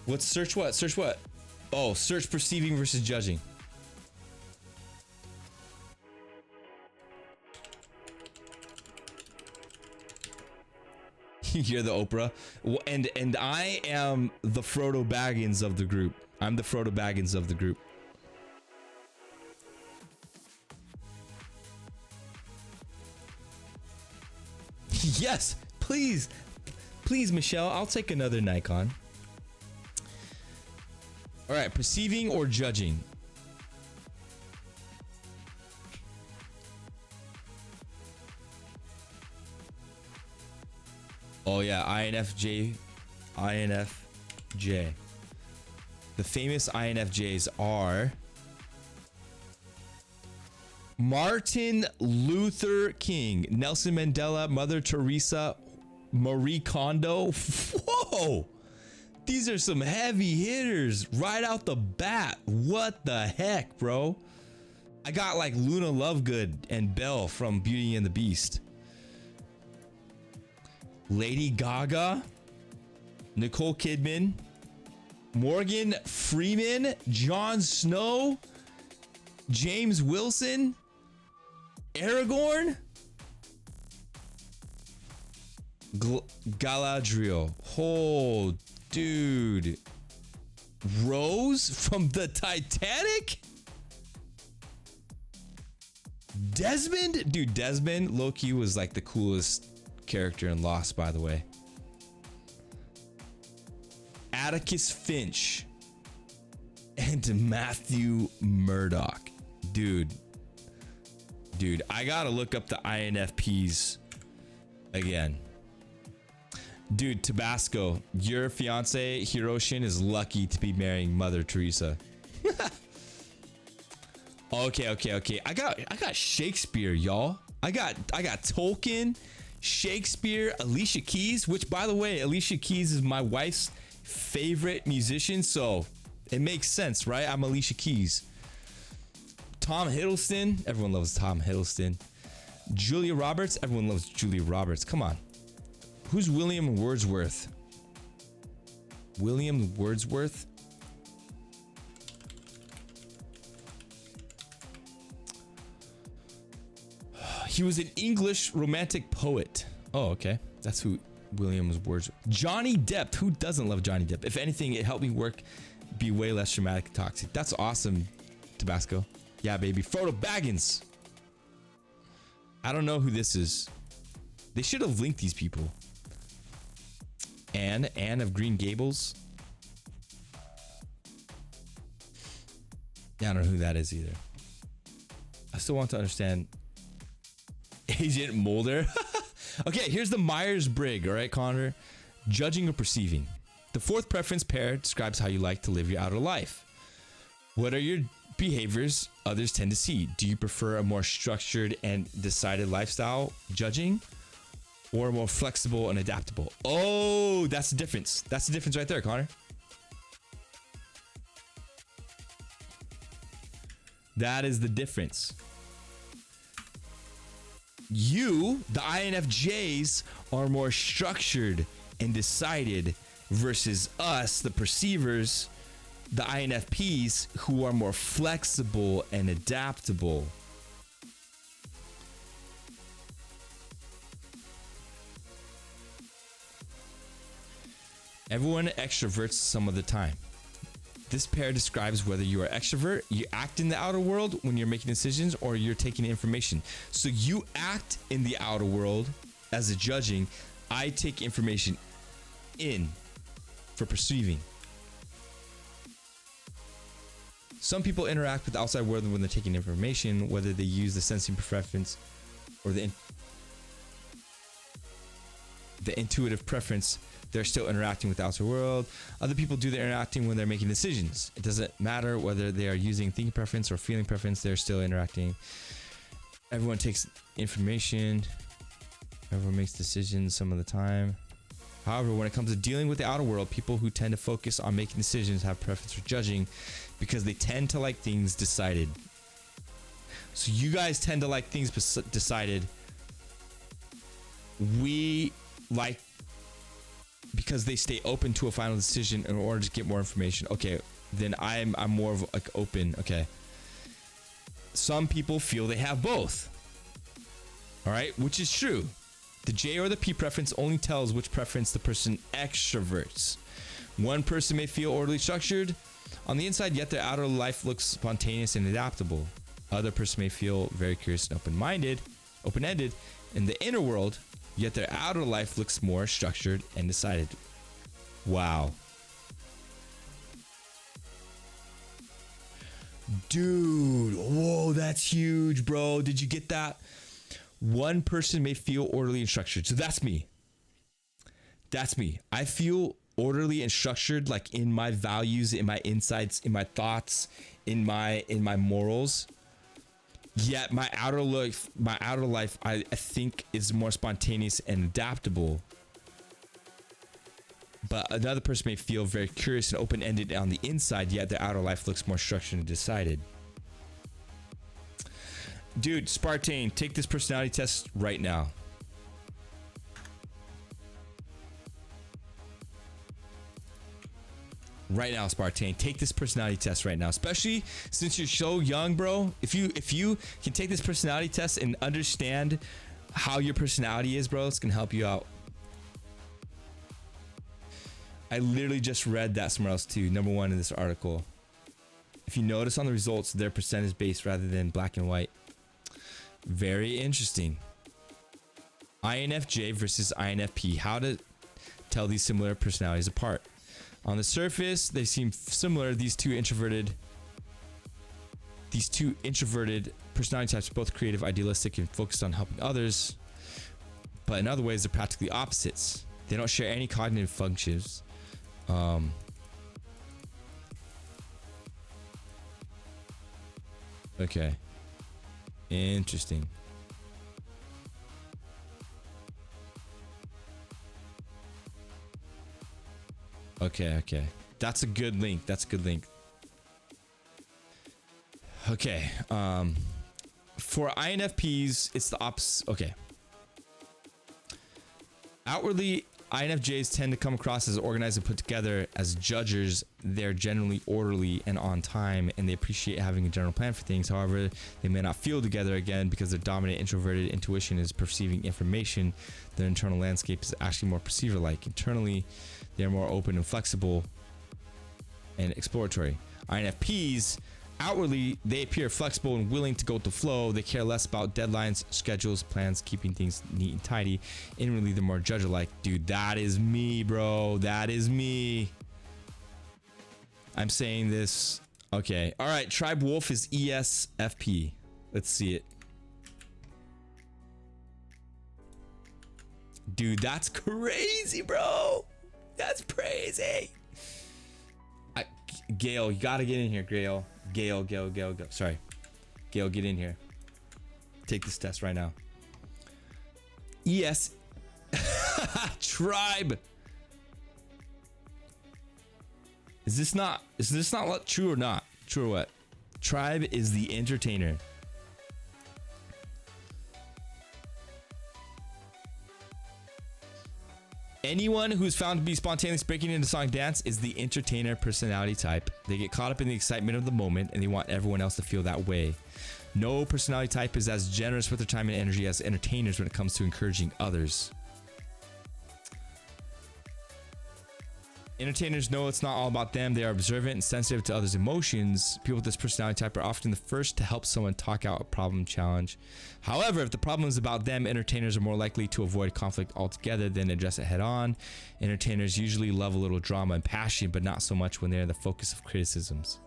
What's search what? Search what? Oh, search perceiving versus judging. You're the Oprah. And I am the Frodo Baggins of the group. I'm the Frodo Baggins of the group. Yes, please. Please, Michelle, I'll take another Nikon. All right, perceiving or judging? Oh yeah, INFJ. The famous INFJs are Martin Luther King, Nelson Mandela, Mother Teresa, Marie Kondo. Whoa! These are some heavy hitters right out the bat. What the heck, bro? I got like Luna Lovegood and Belle from Beauty and the Beast. Lady Gaga, Nicole Kidman, Morgan Freeman, Jon Snow, James Wilson, Aragorn, Galadriel. Oh, dude. Rose from the Titanic? Desmond? Dude, Desmond, Loki was like the coolest character in Lost, by the way. Atticus Finch and Matthew Murdoch. Dude, I gotta look up the INFPs again. Dude, Tabasco, your fiance Hiroshin is lucky to be marrying Mother Teresa. Okay. I got Shakespeare, y'all. I got Tolkien, Shakespeare, Alicia Keys, which, by the way, Alicia Keys is my wife's favorite musician, so it makes sense, right? I'm Alicia Keys. Tom Hiddleston, everyone loves Tom Hiddleston. Julia Roberts, everyone loves Julia Roberts. Come on. Who's William Wordsworth? William Wordsworth? He was an English romantic poet. Oh, okay. That's who William Wordsworth. Johnny Depp. Who doesn't love Johnny Depp? If anything, it helped me be way less dramatic and toxic. That's awesome, Tabasco. Yeah, baby. Frodo Baggins. I don't know who this is. They should have linked these people. Anne of Green Gables. Yeah, I don't know who that is either. I still want to understand Agent Mulder. Okay, here's the Myers-Briggs, all right, Connor. Judging or perceiving. The fourth preference pair describes how you like to live your outer life. What are your behaviors others tend to see? Do you prefer a more structured and decided lifestyle, judging, or more flexible and adaptable? Oh, that's the difference. That's the difference right there, Connor. That is the difference. You, the INFJs, are more structured and decided versus us, the perceivers, the INFPs, who are more flexible and adaptable. Everyone extroverts some of the time. This pair describes whether you are extrovert, you act in the outer world when you're making decisions, or you're taking information. So you act in the outer world as a judging. I take information in for perceiving. Some people interact with the outside world when they're taking information, whether they use the sensing preference or the intuitive preference. They're still interacting with the outside world. Other people do their interacting when they're making decisions. It doesn't matter whether they are using thinking preference or feeling preference, they're still interacting. Everyone takes information. Everyone makes decisions some of the time. However, when it comes to dealing with the outer world, people who tend to focus on making decisions have preference for judging because they tend to like things decided. So you guys tend to like things decided. We like because they stay open to a final decision in order to get more information. Okay, then I'm more of like open. Okay. Some people feel they have both. All right, which is true. The J or the P preference only tells which preference the person extroverts. One person may feel orderly structured on the inside, yet their outer life looks spontaneous and adaptable. Other person may feel very curious and open-ended in the inner world, yet their outer life looks more structured and decided. Wow. Dude, whoa, that's huge, bro. Did you get that? One person may feel orderly and structured. So that's me. That's me. I feel orderly and structured, like in my values, in my insights, in my thoughts, in my morals. Yet my outer life, I think is more spontaneous and adaptable. But another person may feel very curious and open-ended on the inside, yet their outer life looks more structured and decided. Dude, Spartane, take this personality test right now. right now, Spartan. Take this personality test right now, especially since you're so young, bro. If you can take this personality test and understand how your personality is, bro, it's gonna help you out. I literally just read that somewhere else too. Number one in this article. If you notice on the results, they're percentage based rather than black and white. Very interesting. INFJ versus INFP. How to tell these similar personalities apart. On the surface, they seem similar. These two introverted personality types are both creative, idealistic, and focused on helping others. But in other ways, they're practically opposites. They don't share any cognitive functions. Okay. Interesting. Okay. That's a good link. Okay. For INFPs, it's the opposite. Okay. Outwardly, INFJs tend to come across as organized and put together. As judges, they're generally orderly and on time, and they appreciate having a general plan for things. However, they may not feel together again because their dominant introverted intuition is perceiving information. Their internal landscape is actually more perceiver-like. Internally, they're more open and flexible and exploratory. INFPs, outwardly, they appear flexible and willing to go with the flow. They care less about deadlines, schedules, plans, keeping things neat and tidy. Inwardly, they're more judge-like. Dude, that is me, bro. That is me. I'm saying this. Okay. All right. Tribe Wolf is ESFP. Let's see it. Dude, that's crazy, bro. That's crazy. Gail, you gotta get in here, Gail. Gail. Sorry. Gail, get in here. Take this test right now. Yes. Tribe. Is this not true or not? True or what? Tribe is the entertainer. Anyone who's found to be spontaneously breaking into song dance is the entertainer personality type. They get caught up in the excitement of the moment and they want everyone else to feel that way. No personality type is as generous with their time and energy as entertainers when it comes to encouraging others. Entertainers know it's not all about them. They are observant and sensitive to others' emotions. People with this personality type are often the first to help someone talk out a problem challenge. However, if the problem is about them, entertainers are more likely to avoid conflict altogether than address it head on. Entertainers usually love a little drama and passion, but not so much when they're the focus of criticisms.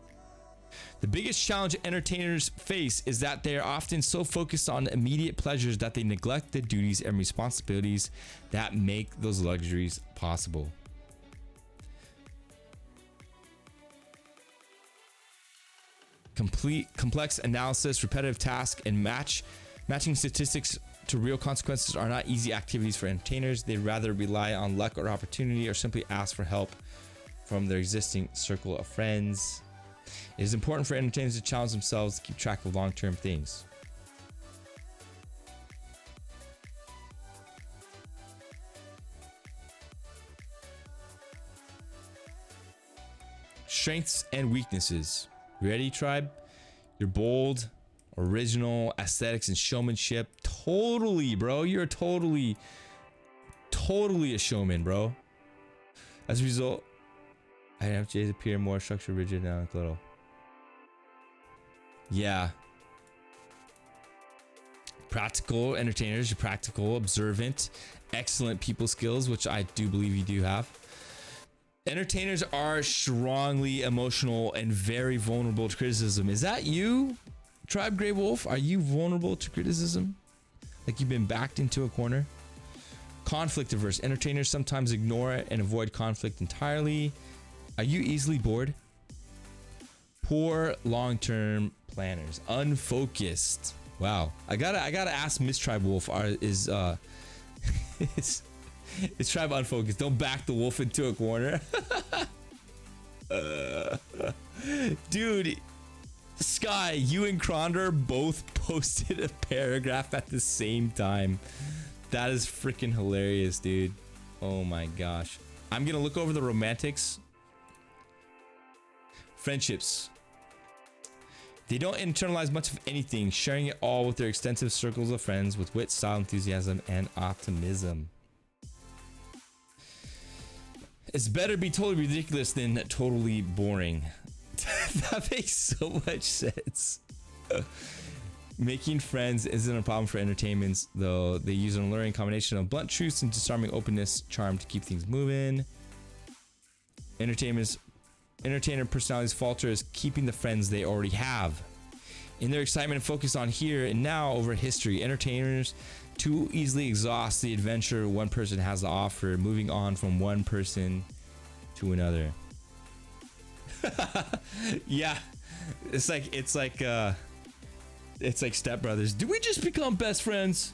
The biggest challenge entertainers face is that they are often so focused on immediate pleasures that they neglect the duties and responsibilities that make those luxuries possible. Complex analysis, repetitive tasks, and matching statistics to real consequences are not easy activities for entertainers. They'd rather rely on luck or opportunity or simply ask for help from their existing circle of friends. It is important for entertainers to challenge themselves to keep track of long-term things. Strengths and weaknesses. Ready, tribe? You're bold, original, aesthetics, and showmanship. Totally, bro. You're totally a showman, bro. As a result, INFJs appear more structured, rigid, and analytical. Yeah. Practical entertainers. You're practical, observant, excellent people skills, which I do believe you do have. Entertainers are strongly emotional and very vulnerable to criticism. Is that you, Tribe Grey Wolf? Are you vulnerable to criticism? Like you've been backed into a corner? Conflict averse. Entertainers sometimes ignore and avoid conflict entirely. Are you easily bored? Poor long-term planners. Unfocused. Wow. I gotta ask Miss Tribe Wolf. It's Tribe unfocused. Don't back the wolf into a corner. Dude, Sky, you and Kronder both posted a paragraph at the same time. That is freaking hilarious, dude. Oh my gosh. I'm gonna look over the romantics Friendships. They don't internalize much of anything, sharing it all with their extensive circles of friends with wit, style, enthusiasm, and optimism. It's better be totally ridiculous than totally boring. That makes so much sense. Making friends isn't a problem for entertainments, though. They use an alluring combination of blunt truths and disarming openness, charm to keep things moving. Entertainer personalities falter is keeping the friends they already have. In their excitement and focus on here and now over history, entertainers too easily exhaust the adventure one person has to offer, moving on from one person to another. Yeah, it's like Step Brothers. Do we just become best friends?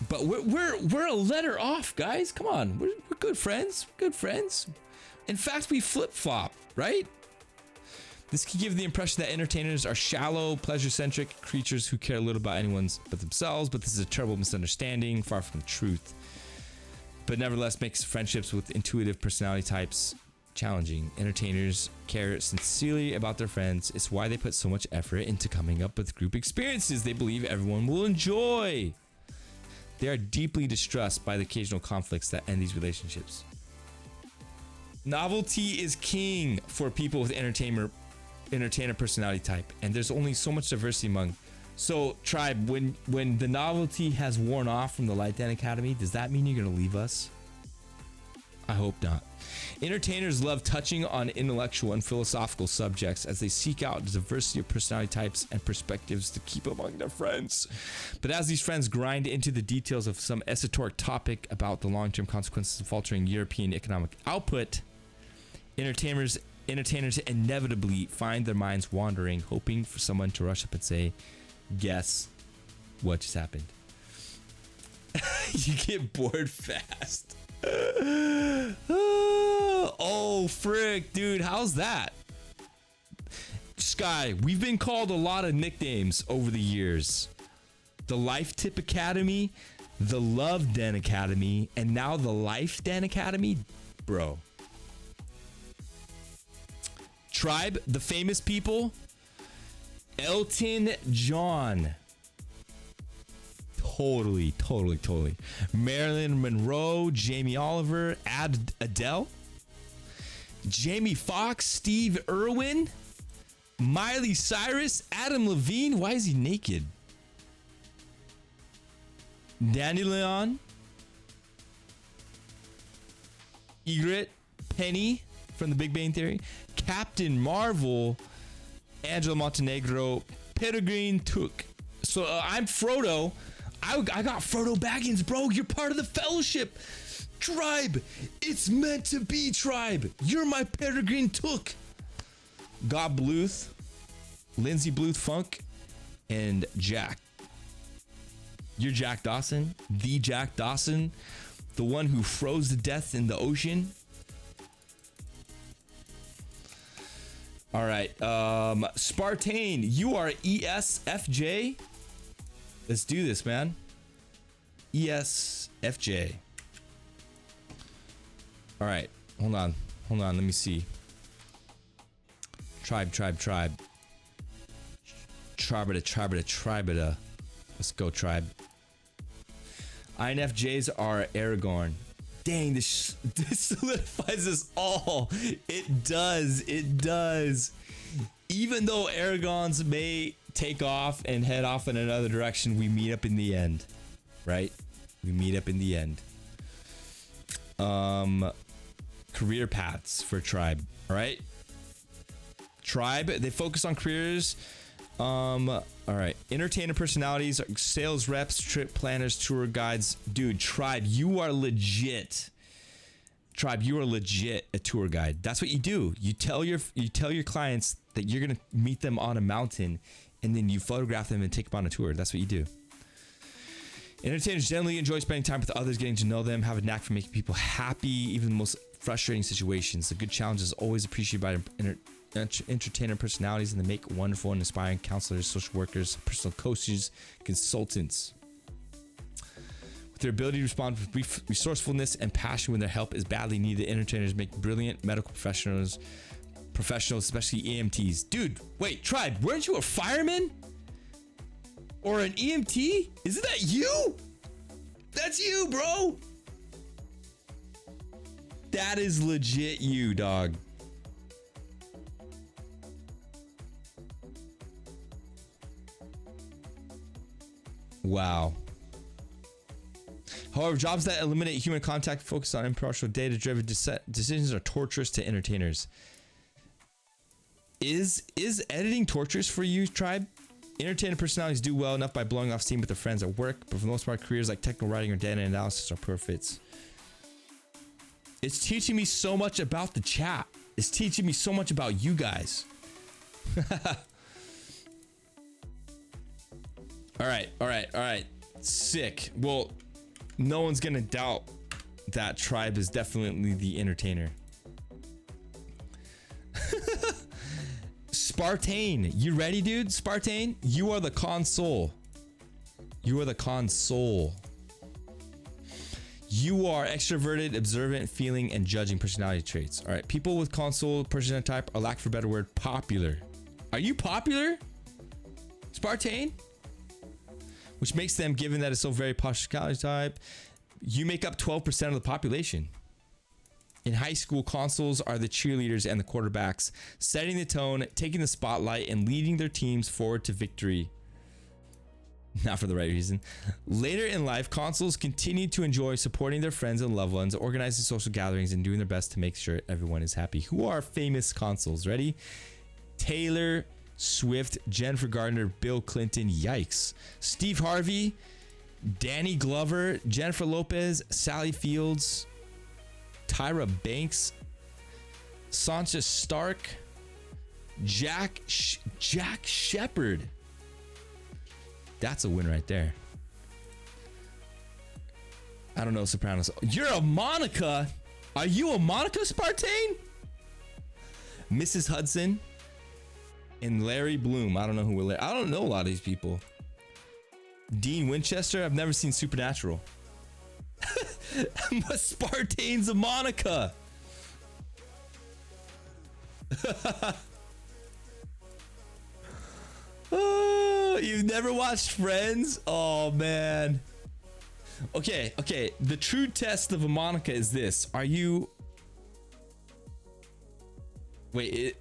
But we're a letter off, guys. Come on, we're good friends. Good friends. In fact, we flip-flop, right? This can give the impression that entertainers are shallow, pleasure-centric creatures who care little about anyone but themselves, but this is a terrible misunderstanding, far from the truth. But nevertheless makes friendships with intuitive personality types challenging. Entertainers care sincerely about their friends. It's why they put so much effort into coming up with group experiences they believe everyone will enjoy. They are deeply distressed by the occasional conflicts that end these relationships. Novelty is king for people with entertainer personality type, and there's only so much diversity among. So, Tribe, when the novelty has worn off from the Light Dan Academy, does that mean you're gonna leave us? I hope not. Entertainers love touching on intellectual and philosophical subjects as they seek out the diversity of personality types and perspectives to keep among their friends. But as these friends grind into the details of some esoteric topic about the long-term consequences of faltering European economic output, entertainers inevitably find their minds wandering, hoping for someone to rush up and say, "Guess what just happened?" You get bored fast. Oh, frick, dude, how's that? Sky, we've been called a lot of nicknames over the years. The Life Tip Academy, the Love Den Academy, and now the Life Den Academy. Bro. Tribe, the famous people. Elton John. Totally. Marilyn Monroe, Jamie Oliver, Adele, Jamie Foxx, Steve Irwin, Miley Cyrus, Adam Levine. Why is he naked? Danny Leon, Egret, Penny from The Big Bang Theory, Captain Marvel, Angela Montenegro, Peregrine Took. So I'm Frodo. I got Frodo Baggins, bro. You're part of the fellowship. Tribe. It's meant to be, Tribe. You're my Peregrine Took. God Bluth, Lindsay Bluth Funk, and Jack. You're Jack Dawson. The Jack Dawson. The one who froze to death in the ocean. All right. Spartane, you are ESFJ. Let's do this, man. ESFJ. All right. Hold on. Let me see. Tribe. Tribita. Let's go, Tribe. INFJs are Aragorn. Dang, this solidifies us all. It does. Even though Aragons may take off and head off in another direction, we meet up in the end, right? We meet up in the end. Career paths for Tribe. All right. Tribe, they focus on careers. All right. Entertainer personalities, sales reps, trip planners, tour guides. Dude, Tribe, you are legit. Tribe, you are legit a tour guide. That's what you do. You tell your clients that you're gonna meet them on a mountain, and then you photograph them and take them on a tour. That's what you do. Entertainers generally enjoy spending time with others, getting to know them, have a knack for making people happy, even the most frustrating situations. The good challenge is always appreciated by entertainer personalities, and they make wonderful and inspiring counselors, social workers, personal coaches, consultants. With their ability to respond with resourcefulness and passion when their help is badly needed, entertainers make brilliant medical professionals, Professionals, especially EMTs. Dude, wait, Tribe, weren't you a fireman? Or an EMT? Isn't that you? That's you, bro. That is legit you, dog. Wow. However, jobs that eliminate human contact, focus on impartial, data-driven decisions are torturous to entertainers. Is editing torturous for you, Tribe? Entertainment personalities do well enough by blowing off steam with their friends at work, but for the most part, careers like technical writing or data analysis are poor fits. It's teaching me so much about the chat. It's teaching me so much about you guys. All right. Sick. Well, no one's gonna doubt that Tribe is definitely the entertainer. Spartane, you ready, dude? Spartane, you are the console. You are the console. You are extroverted, observant, feeling, and judging personality traits. All right, people with console personality type are, lack for a better word, popular. Are you popular, Spartane? Which makes them, given that it's so very personality type, you make up 12% of the population. In high school, consoles are the cheerleaders and the quarterbacks, setting the tone, taking the spotlight, and leading their teams forward to victory. Not for the right reason. Later in life, consoles continue to enjoy supporting their friends and loved ones, organizing social gatherings, and doing their best to make sure everyone is happy. Who are famous consoles? Ready? Taylor Swift, Jennifer Gardner, Bill Clinton, yikes. Steve Harvey, Danny Glover, Jennifer Lopez, Sally Fields, Tyra Banks, Sansa Stark, Jack Shepard. That's a win right there. I don't know, Sopranos. You're a Monica. Are you a Monica, Spartane? Mrs. Hudson and Larry Bloom. I don't know who we're. I don't know a lot of these people. Dean Winchester. I've never seen Supernatural. Spartane's a Monica. Oh, you've never watched Friends? Oh man. Okay. The true test of a Monica is this. Are you? Wait.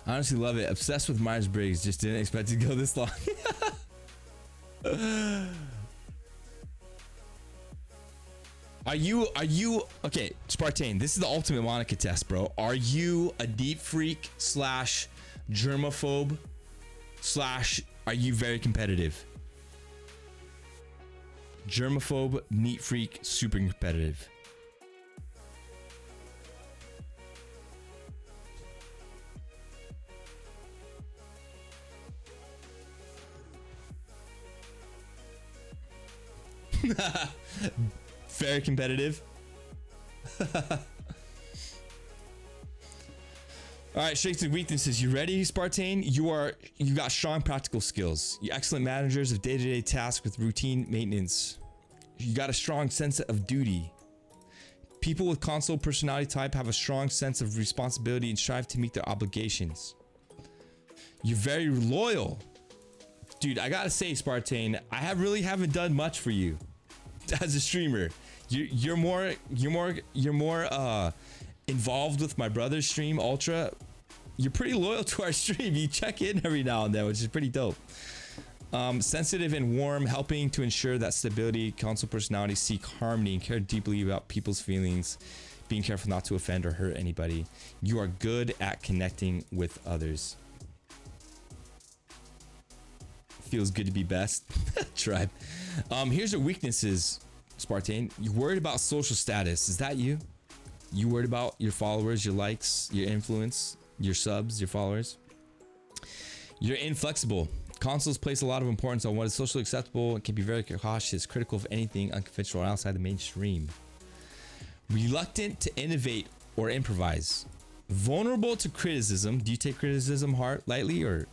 I honestly love it. Obsessed with Myers-Briggs. Just didn't expect it to go this long. Are you okay, Spartane, this is the ultimate Monica test, bro. Are you a deep freak / germaphobe / are you very competitive? Germaphobe, neat freak, super competitive. Very competitive. All right, strengths and weaknesses. You ready, Spartane? You got strong practical skills. You're excellent managers of day-to-day tasks with routine maintenance. You got a strong sense of duty. People with console personality type have a strong sense of responsibility and strive to meet their obligations. You're very loyal. Dude, I gotta say, Spartane, I really haven't done much for you as a streamer. You're more involved with my brother's stream, Ultra. You're pretty loyal to our stream. You check in every now and then, which is pretty dope. Sensitive and warm, helping to ensure that stability. Console personalities seek harmony and care deeply about people's feelings, being careful not to offend or hurt anybody. You are good at connecting with others. Feels good to be best. Tribe. Here's your weaknesses, Spartane. You're worried about social status. Is that you? You worried about your followers, your likes, your influence, your subs, your followers? You're inflexible. Consoles place a lot of importance on what is socially acceptable and can be very cautious, critical of anything unconventional or outside the mainstream. reluctant to innovate or improvise, vulnerable to criticism. Do you take criticism lightly or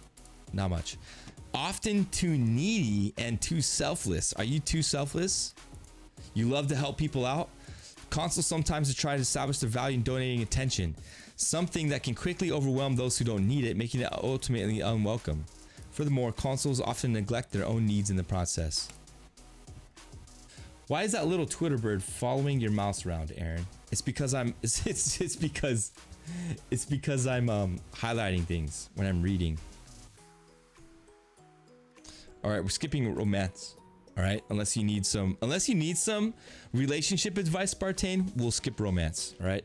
not much? Often too needy and too selfless. Are you too selfless? You love to help people out. Consuls sometimes to try to establish their value in donating attention, something that can quickly overwhelm those who don't need it, making it ultimately unwelcome. Furthermore, consuls often neglect their own needs in the process. Why is that little Twitter bird following your mouse around, Aaron? It's because I'm it's because I'm highlighting things when I'm reading. All right, we're skipping romance. All right, unless you need some relationship advice, Spartane, we'll skip romance. All right.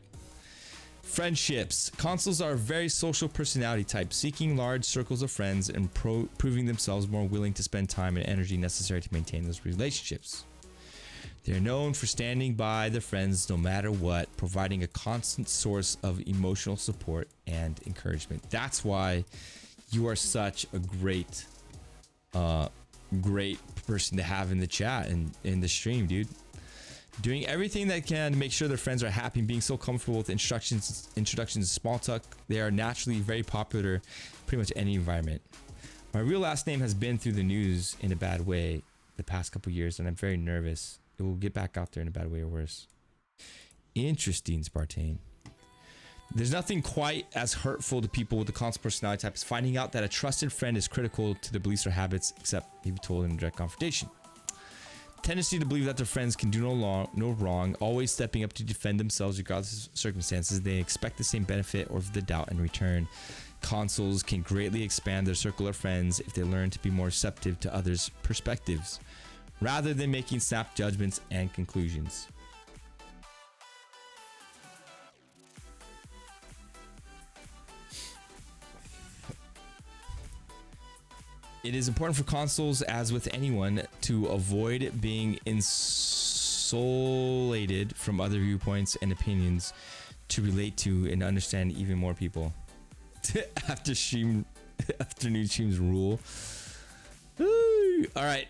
Friendships. Consuls are a very social personality type, seeking large circles of friends and proving themselves more willing to spend time and energy necessary to maintain those relationships. They're known for standing by their friends no matter what, providing a constant source of emotional support and encouragement. That's why you are such a great person to have in the chat and in the stream, dude. Doing everything they can to make sure their friends are happy and being so comfortable with introductions to small talk. They are naturally very popular in pretty much any environment. My real last name has been through the news in a bad way the past couple years, and I'm very nervous it will get back out there in a bad way or worse. Interesting, Spartane. There's nothing quite as hurtful to people with the consul personality type as finding out that a trusted friend is critical to their beliefs or habits, except maybe told in a direct confrontation. Tendency to believe that their friends can do no wrong, always stepping up to defend themselves regardless of circumstances. They expect the same benefit or the doubt in return. Consuls can greatly expand their circle of friends if they learn to be more receptive to others' perspectives, rather than making snap judgments and conclusions. It is important for consuls, as with anyone, to avoid being insulated from other viewpoints and opinions to relate to and understand even more people. Afternoon streams rule. All right.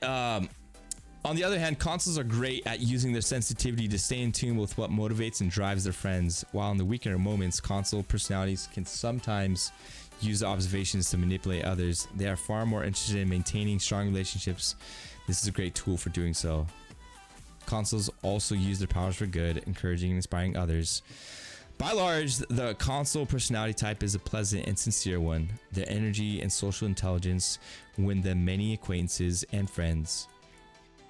On the other hand, consuls are great at using their sensitivity to stay in tune with what motivates and drives their friends. While in the weaker moments, consul personalities can sometimes use observations to manipulate others. They are far more interested in maintaining strong relationships. This is a great tool for doing so. Consuls also use their powers for good, encouraging and inspiring others. By large, the consul personality type is a pleasant and sincere one. Their energy and social intelligence win them many acquaintances and friends,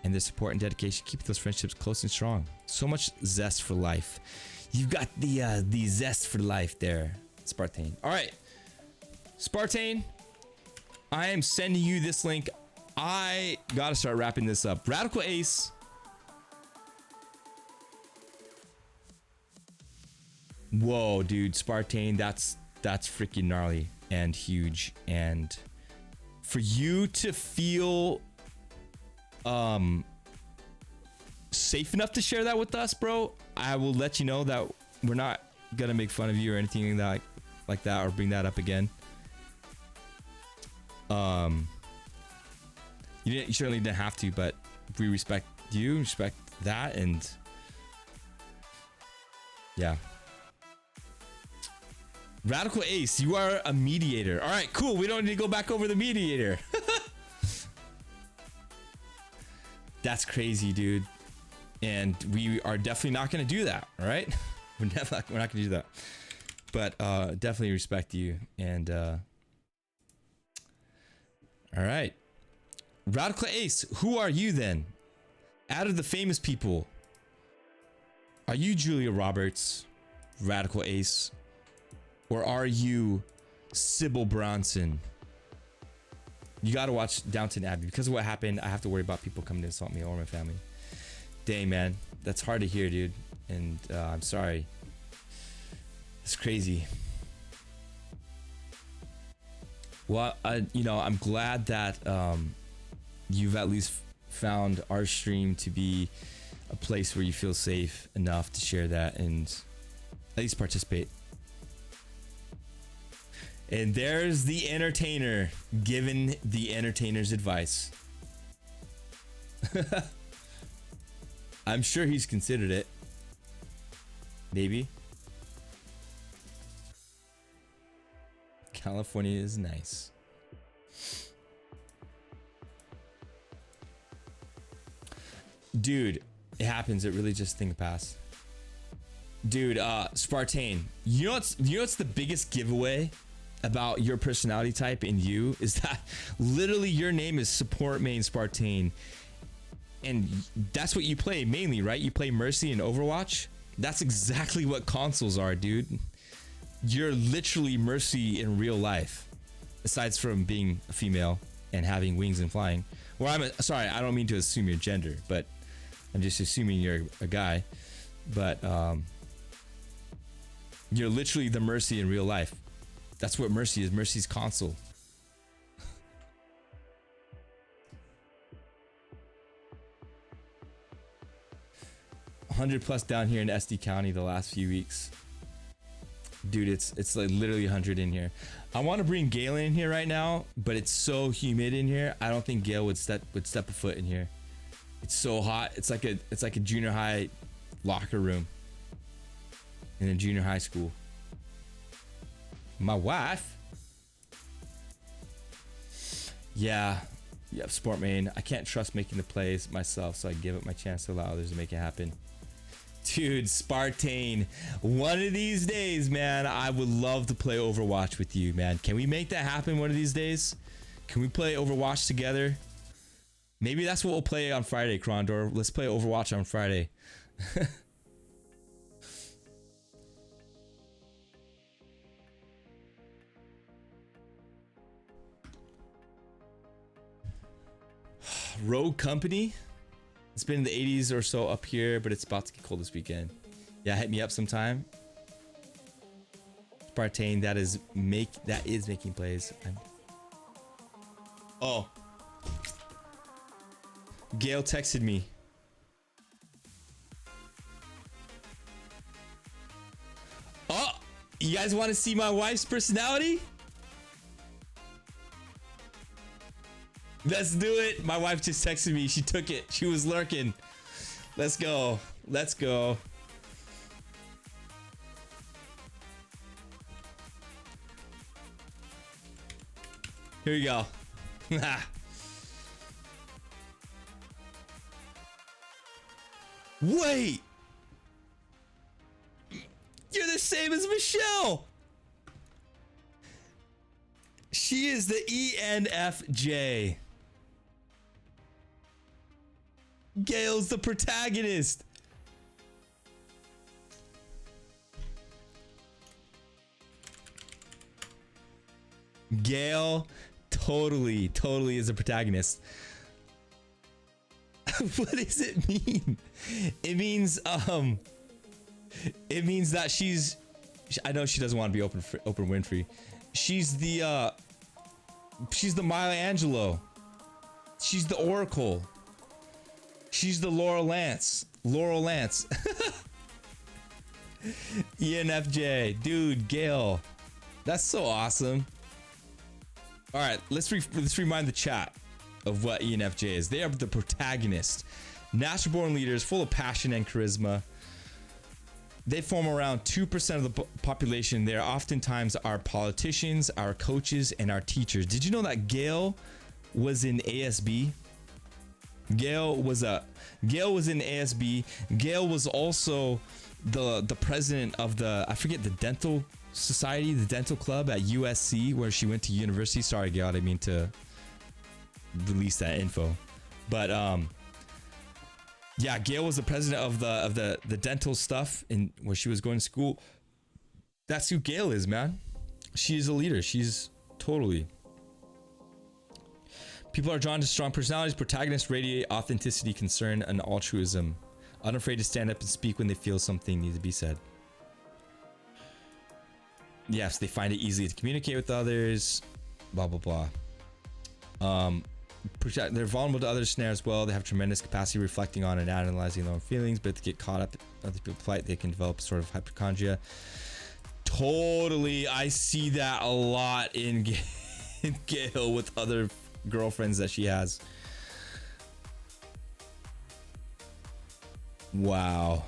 and their support and dedication keep those friendships close and strong. So much zest for life. You've got the zest for life there, Spartane. All right, Spartane, I am sending you this link. I gotta start wrapping this up. Radical Ace. Whoa, dude, Spartane, that's freaking gnarly and huge. And for you to feel safe enough to share that with us, bro, I will let you know that we're not gonna make fun of you or anything like that or bring that up again. You certainly didn't have to, but we respect you, respect that, and yeah. Radical Ace, you are a mediator. All right, cool. We don't need to go back over the mediator. That's crazy, dude. And we are definitely not going to do that. All right, we're not going to do that. But definitely respect you. And all right, Radical Ace, who are you then? Out of the famous people, are you Julia Roberts, Radical Ace? Or are you Sybil Bronson? You gotta watch Downton Abbey. Because of what happened, I have to worry about people coming to insult me or my family. Dang, man. That's hard to hear, dude. And I'm sorry. It's crazy. Well, I'm glad that you've at least found our stream to be a place where you feel safe enough to share that and at least participate. And there's the entertainer giving the entertainer's advice. I'm sure he's considered it. Maybe. California is nice. Dude, it happens. It really just thing past. Dude, Spartane, you know what's the biggest giveaway about your personality type and you is that literally your name is support main Spartane, and that's what you play mainly, right? You play Mercy and Overwatch. That's exactly what consoles are, dude. You're literally Mercy in real life, aside from being a female and having wings and flying. Well, sorry, I don't mean to assume your gender, but I'm just assuming you're a guy. But you're literally the Mercy in real life. That's what Mercy is. Mercy's console. $100+ down here in SD County the last few weeks. Dude, it's like literally 100 in here. I want to bring Galen in here right now, but it's so humid in here. I don't think Gale would step a foot in here. It's so hot. It's like a junior high locker room in a junior high school. My wife. Yeah, sport main. I can't trust making the plays myself, so I give it my chance to allow others to make it happen. Dude, Spartane, one of these days, man, I would love to play Overwatch with you, man. Can we make that happen one of these days? Can we play Overwatch together? Maybe that's what we'll play on Friday, Krondor. Let's play Overwatch on Friday. Rogue Company. It's been in the 80s or so up here, but it's about to get cold this weekend. Yeah, hit me up sometime. Spartane, that is making plays. Oh. Gail texted me. Oh, you guys want to see my wife's personality? Let's do it. My wife just texted me. She took it. She was lurking. Let's go. Let's go. Here we go. Wait. You're the same as Michelle. She is the ENFJ. Gail's the protagonist. Gail totally is a protagonist. What does it mean? It means that she's, I know she doesn't want to be Oprah Winfrey. She's the Maya Angelou. She's the Oracle. She's the Laurel Lance. ENFJ. Dude, Gail. That's so awesome. All right, let's remind the chat of what ENFJ is. They are the protagonist. Natural-born leaders full of passion and charisma. They form around 2% of the population. They are oftentimes our politicians, our coaches, and our teachers. Did you know that Gail was in ASB? Gail was in ASB. Gail was also the president of I forget, the dental society, the dental club at USC, where she went to university. Sorry, Gail, I didn't mean to release that info, but yeah, Gail was the president of the dental stuff in where she was going to school. That's who Gail is, man. She's a leader. She's totally. People are drawn to strong personalities. Protagonists radiate authenticity, concern, and altruism. Unafraid to stand up and speak when they feel something needs to be said. Yes, they find it easy to communicate with others. Blah blah blah. They're vulnerable to other snares as well. They have tremendous capacity reflecting on and analyzing their own feelings, but to get caught up in other people's plight, they can develop sort of hypochondria. Totally, I see that a lot in Gail with other girlfriends that she has. Wow.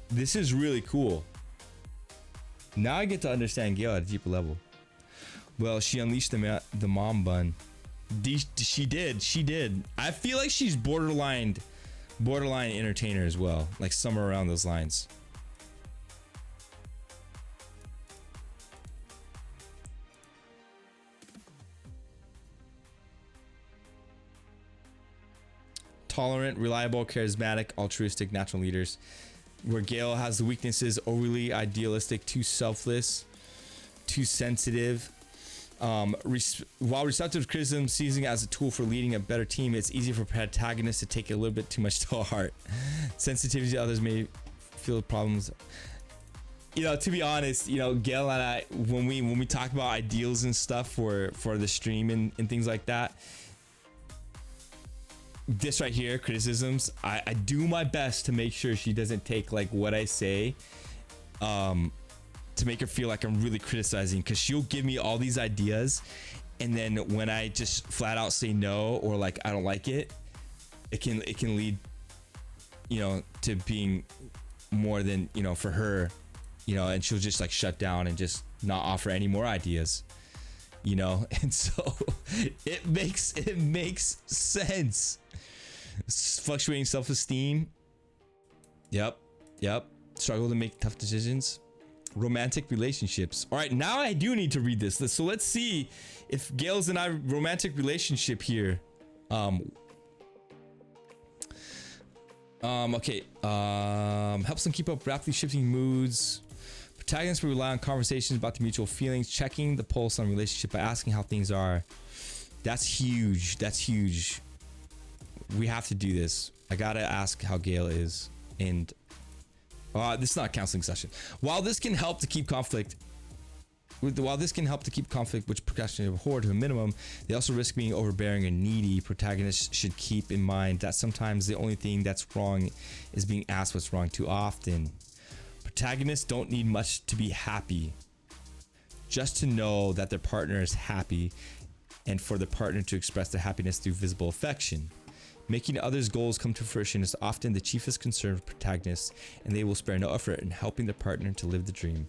This is really cool. Now I get to understand Gail at a deeper level. Well, she unleashed the mom bun. She did. I feel like she's borderline entertainer as well, like somewhere around those lines. Tolerant, reliable, charismatic, altruistic, natural leaders. Where Gail has the weaknesses: overly idealistic, too selfless, too sensitive. While receptive to criticism, seizing it as a tool for leading a better team, it's easy for protagonists to take it a little bit too much to heart. Sensitivity to others may feel problems. You know, to be honest, you know, Gail and I, when we talk about ideals and stuff for the stream and things like that, this right here, criticisms, I do my best to make sure she doesn't take like what I say to make her feel like I'm really criticizing, because she'll give me all these ideas, and then when I just flat out say no, or like I don't like it, it can lead, you know, to being more than, you know, for her, you know, and she'll just like shut down and just not offer any more ideas, you know. And so it makes sense. Fluctuating self-esteem. Yep. Struggle to make tough decisions. Romantic relationships. All right, now I do need to read this. So let's see if Gail's and I romantic relationship here. Okay. Helps them keep up rapidly shifting moods. Protagonists will rely on conversations about the mutual feelings, checking the pulse on relationship by asking how things are. That's huge. We have to do this. I gotta ask how Gail is, and this is not a counseling session. While this can help to keep conflict, which procrastinators abhor to a minimum, they also risk being overbearing and needy. Protagonists should keep in mind that sometimes the only thing that's wrong is being asked what's wrong too often. Protagonists don't need much to be happy, just to know that their partner is happy, and for the partner to express their happiness through visible affection. Making others' goals come to fruition is often the chiefest concern of protagonists, and they will spare no effort in helping their partner to live the dream.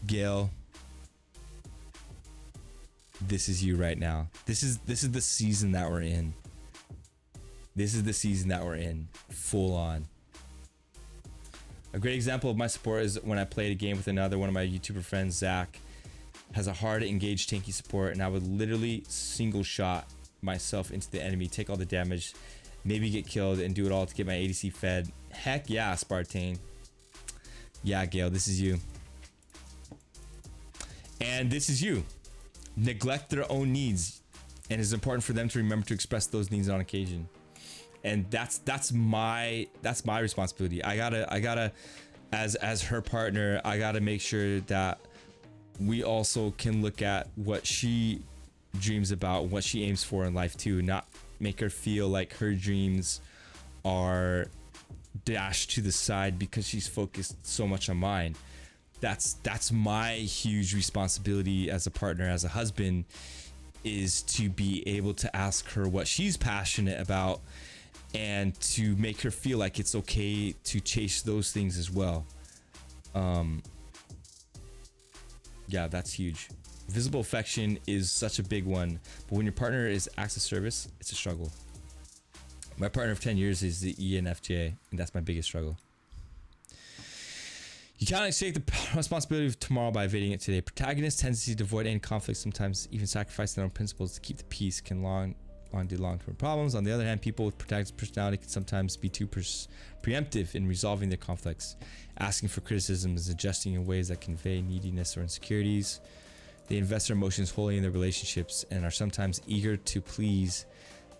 Gail, this is you right now. This is the season that we're in. Full on. A great example of my support is when I played a game with one of my YouTuber friends, Zach. Has a hard to engage tanky support, and I would literally single shot myself into the enemy, take all the damage, maybe get killed, and do it all to get my ADC fed. Heck yeah, Spartane. Yeah, Gail, this is you. And this is you. Neglect their own needs, and it's important for them to remember to express those needs on occasion. And that's my responsibility. I gotta as her partner, I gotta make sure that we also can look at what she dreams about, what she aims for in life too, not make her feel like her dreams are dashed to the side because she's focused so much on mine. That's my huge responsibility as a partner, as a husband, is to be able to ask her what she's passionate about and to make her feel like it's okay to chase those things as well. Yeah, that's huge. Visible affection is such a big one, but when your partner is acts of service, it's a struggle. My partner of 10 years is the ENFJ, and that's my biggest struggle. You cannot escape the responsibility of tomorrow by evading it today. Protagonists' tendency to avoid any conflict, sometimes even sacrifice their own principles to keep the peace, can do long-term problems. On the other hand, people with protagonist personality can sometimes be too preemptive in resolving their conflicts, asking for criticism and suggesting in ways that convey neediness or insecurities. They invest their emotions wholly in their relationships and are sometimes eager to please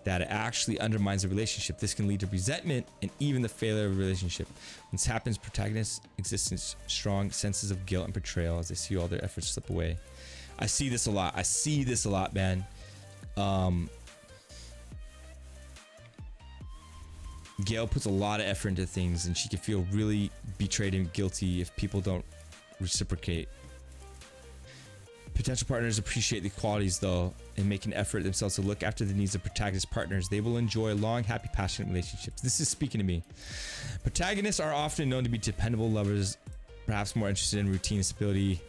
that it actually undermines the relationship. This can lead to resentment and even the failure of a relationship. When this happens, protagonists exist in strong senses of guilt and betrayal as they see all their efforts slip away. I see this a lot, man. Gail puts a lot of effort into things, and she can feel really betrayed and guilty if people don't reciprocate. Potential partners appreciate the qualities though, and make an effort themselves to look after the needs of protagonist partners, they will enjoy long, happy, passionate relationships. This is speaking to me. Protagonists are often known to be dependable lovers, perhaps more interested in routine and stability,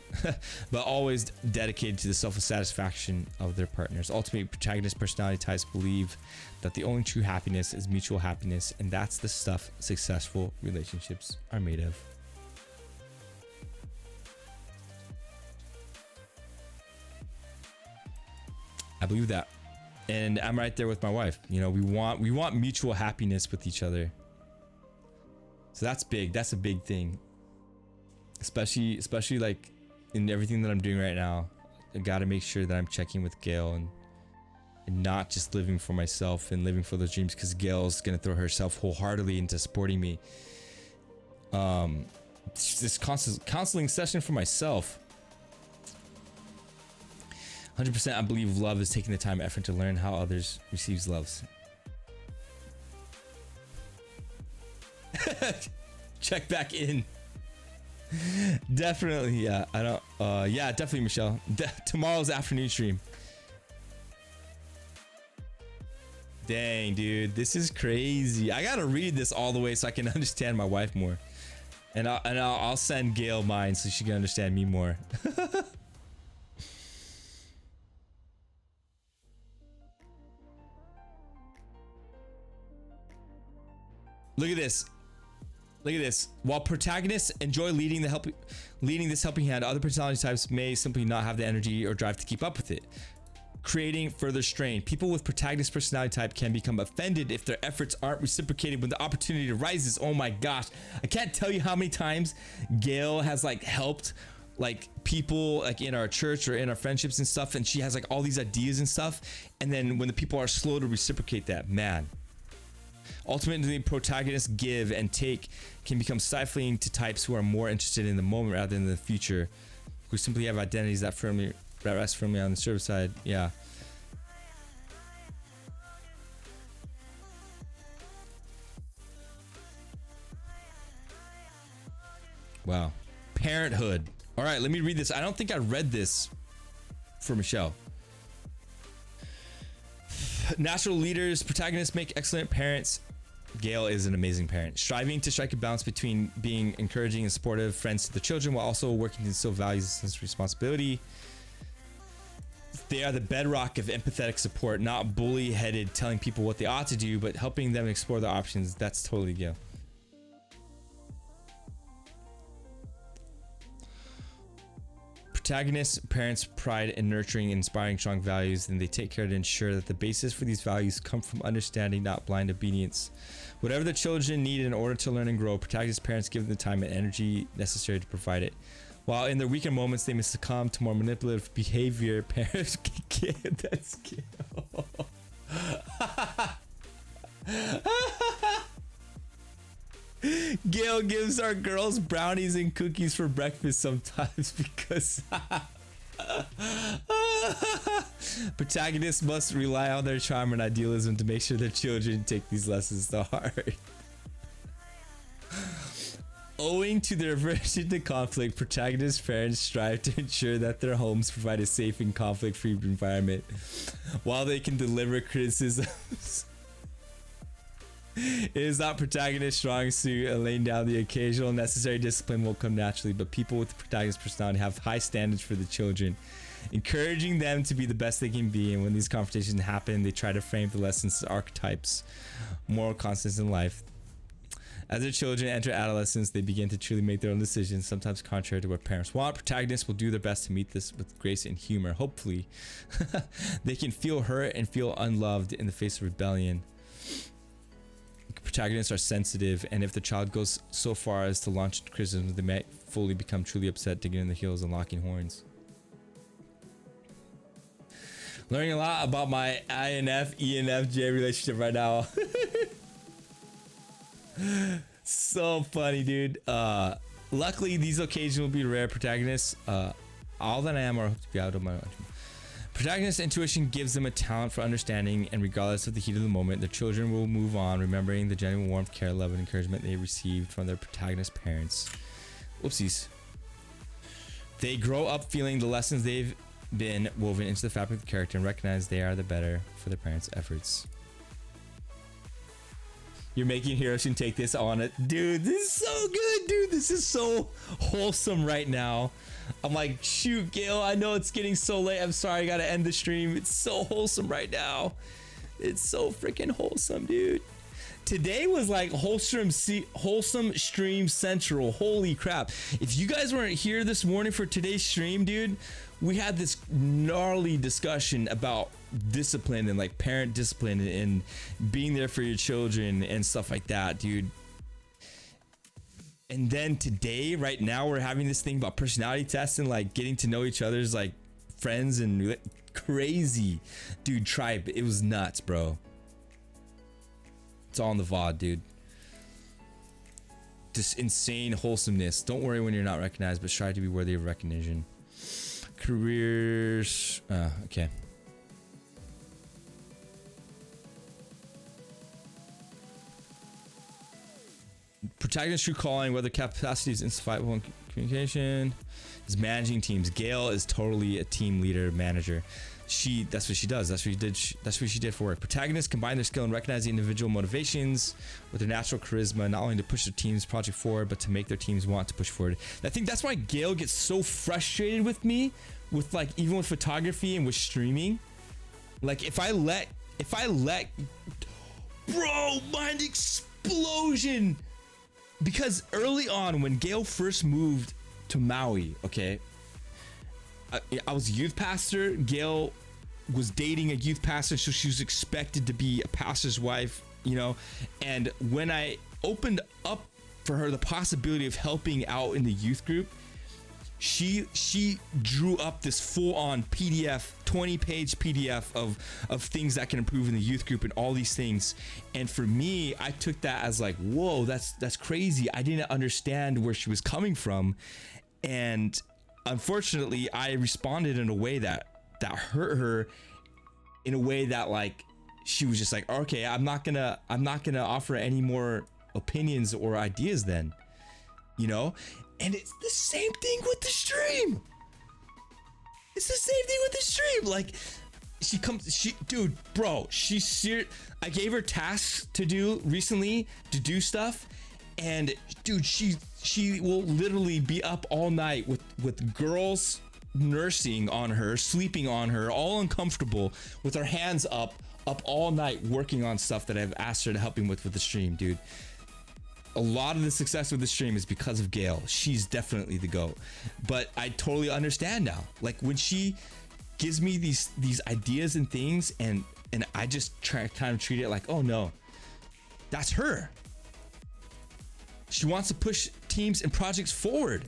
but always dedicated to the self-satisfaction of their partners. Ultimately, protagonist personality types believe that the only true happiness is mutual happiness, and that's the stuff successful relationships are made of. I believe that, and I'm right there with my wife. You know, we want mutual happiness with each other. So that's big. That's a big thing. Especially like in everything that I'm doing right now. I gotta make sure that I'm checking with Gail and not just living for myself and living for those dreams, because Gail's gonna throw herself wholeheartedly into supporting me. This counseling session for myself. 100% I believe love is taking the time and effort to learn how others receives loves. Check back in. Definitely, yeah. I don't yeah, definitely, Michelle. Tomorrow's afternoon stream. Dang, dude, this is crazy. I gotta read this all the way so I can understand my wife more, and I'll send Gail mine so she can understand me more. Look at this. Look at this. While protagonists enjoy leading this helping hand, other personality types may simply not have the energy or drive to keep up with it, creating further strain. People with protagonist personality type can become offended if their efforts aren't reciprocated when the opportunity arises. Oh my gosh. I can't tell you how many times Gail has like helped like people like in our church or in our friendships and stuff, and she has like all these ideas and stuff, and then when the people are slow to reciprocate that, man. Ultimately, protagonists give and take can become stifling to types who are more interested in the moment rather than the future, who simply have identities that rest firmly on the service side. Yeah. Wow. Parenthood. All right, let me read this. I don't think I read this for Michelle. Natural leaders, protagonists make excellent parents. Gail is an amazing parent, striving to strike a balance between being encouraging and supportive friends to the children while also working to instill values and sense of responsibility. They are the bedrock of empathetic support, not bully-headed telling people what they ought to do, but helping them explore their options. That's totally Gail. Protagonists, parents, pride in nurturing and inspiring strong values, and they take care to ensure that the basis for these values come from understanding, not blind obedience. Whatever the children need in order to learn and grow, protagonist parents give them the time and energy necessary to provide it. While in their weaker moments they may succumb to more manipulative behavior, parents can that's Gail. Gail gives our girls brownies and cookies for breakfast sometimes because protagonists must rely on their charm and idealism to make sure their children take these lessons to heart. Owing to their aversion to conflict, protagonist parents strive to ensure that their homes provide a safe and conflict-free environment. While they can deliver criticisms, it is not protagonist strong suit, and laying down the occasional necessary discipline will come naturally, but people with the protagonist personality have high standards for the children, encouraging them to be the best they can be, and when these confrontations happen, they try to frame the lessons as archetypes, moral constants in life. As their children enter adolescence, they begin to truly make their own decisions, sometimes contrary to what parents want. Protagonists will do their best to meet this with grace and humor. Hopefully, they can feel hurt and feel unloved in the face of rebellion. Protagonists are sensitive, and if the child goes so far as to launch criticism, they may fully become truly upset, digging in the heels and locking horns. Learning a lot about my INF, ENFJ relationship right now. So funny, dude. Luckily, these occasions will be rare. Protagonists, all that I am or hope to be out of my. Protagonist intuition gives them a talent for understanding, and regardless of the heat of the moment, their children will move on, remembering the genuine warmth, care, love, and encouragement they received from their protagonist parents. Whoopsies. They grow up feeling the lessons they've been woven into the fabric of the character and recognize they are the better for their parents' efforts. You're making Hiroshi take this on it. Dude, this is so good, dude. This is so wholesome right now. I'm like, shoot, Gail, I know it's getting so late. I'm sorry, I gotta end the stream. It's so wholesome right now. It's so freaking wholesome, dude. Today was like wholesome stream central. Holy crap. If you guys weren't here this morning for today's stream, dude, we had this gnarly discussion about discipline and like parent discipline and being there for your children and stuff like that, dude. And then today, right now, we're having this thing about personality tests and like getting to know each other's like friends and crazy, dude. Tribe, it was nuts, bro. It's all in the VOD, dude. Just insane wholesomeness. Don't worry when you're not recognized, but strive to be worthy of recognition. Careers. Okay. Protagonist true calling, whether capacity is insightful in communication, is managing teams. Gail is totally a team leader, manager. That's what she does. That's what she did for work. Protagonists combine their skill in recognizing individual motivations with their natural charisma, not only to push their team's project forward, but to make their teams want to push forward. I think that's why Gail gets so frustrated with me, with like even with photography and with streaming. Like if I let, bro, mind explosion. Because early on, when Gail first moved to Maui, okay, I was a youth pastor. Gail was dating a youth pastor, so she was expected to be a pastor's wife, you know. And when I opened up for her the possibility of helping out in the youth group, she drew up this full-on PDF, 20-page PDF of things that can improve in the youth group and all these things. And for me, I took that as like, whoa, that's crazy. I didn't understand where she was coming from, and unfortunately, I responded in a way that hurt her, in a way that like she was just like, okay, I'm not gonna offer any more opinions or ideas then, you know. And it's the same thing with the stream. It's the same thing with the stream. Like dude, bro, I gave her tasks to do recently, to do stuff, and dude, she will literally be up all night with girls nursing on her, sleeping on her, all uncomfortable, with her hands up all night working on stuff that I've asked her to help me with the stream, dude. A lot of the success with the stream is because of Gail. She's definitely the GOAT. But I totally understand now. Like when she gives me these ideas and things, and I just try kind of treat it like, oh no, that's her. She wants to push teams and projects forward.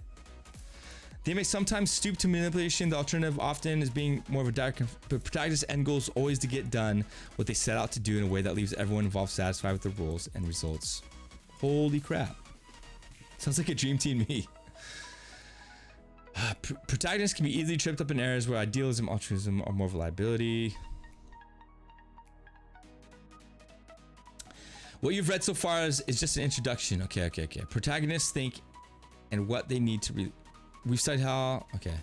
They may sometimes stoop to manipulation. The alternative often is being more of a direct, but protagonist's end goal is always to get done what they set out to do in a way that leaves everyone involved satisfied with the rules and results. Holy crap. Sounds like a dream team me. Protagonists can be easily tripped up in areas where idealism, altruism are more of a liability. What you've read so far is just an introduction. Okay. Protagonists think and what they need to we've studied how. Okay.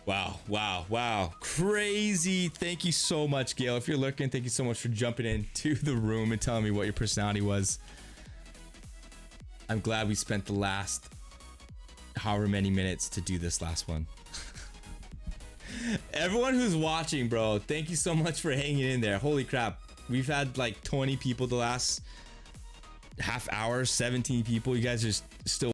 Wow. Crazy. Thank you so much, Gail. If you're looking, thank you so much for jumping into the room and telling me what your personality was. I'm glad we spent the last however many minutes to do this last one. Everyone who's watching, bro, thank you so much for hanging in there. Holy crap. We've had like 20 people the last half hour, 17 people. You guys are still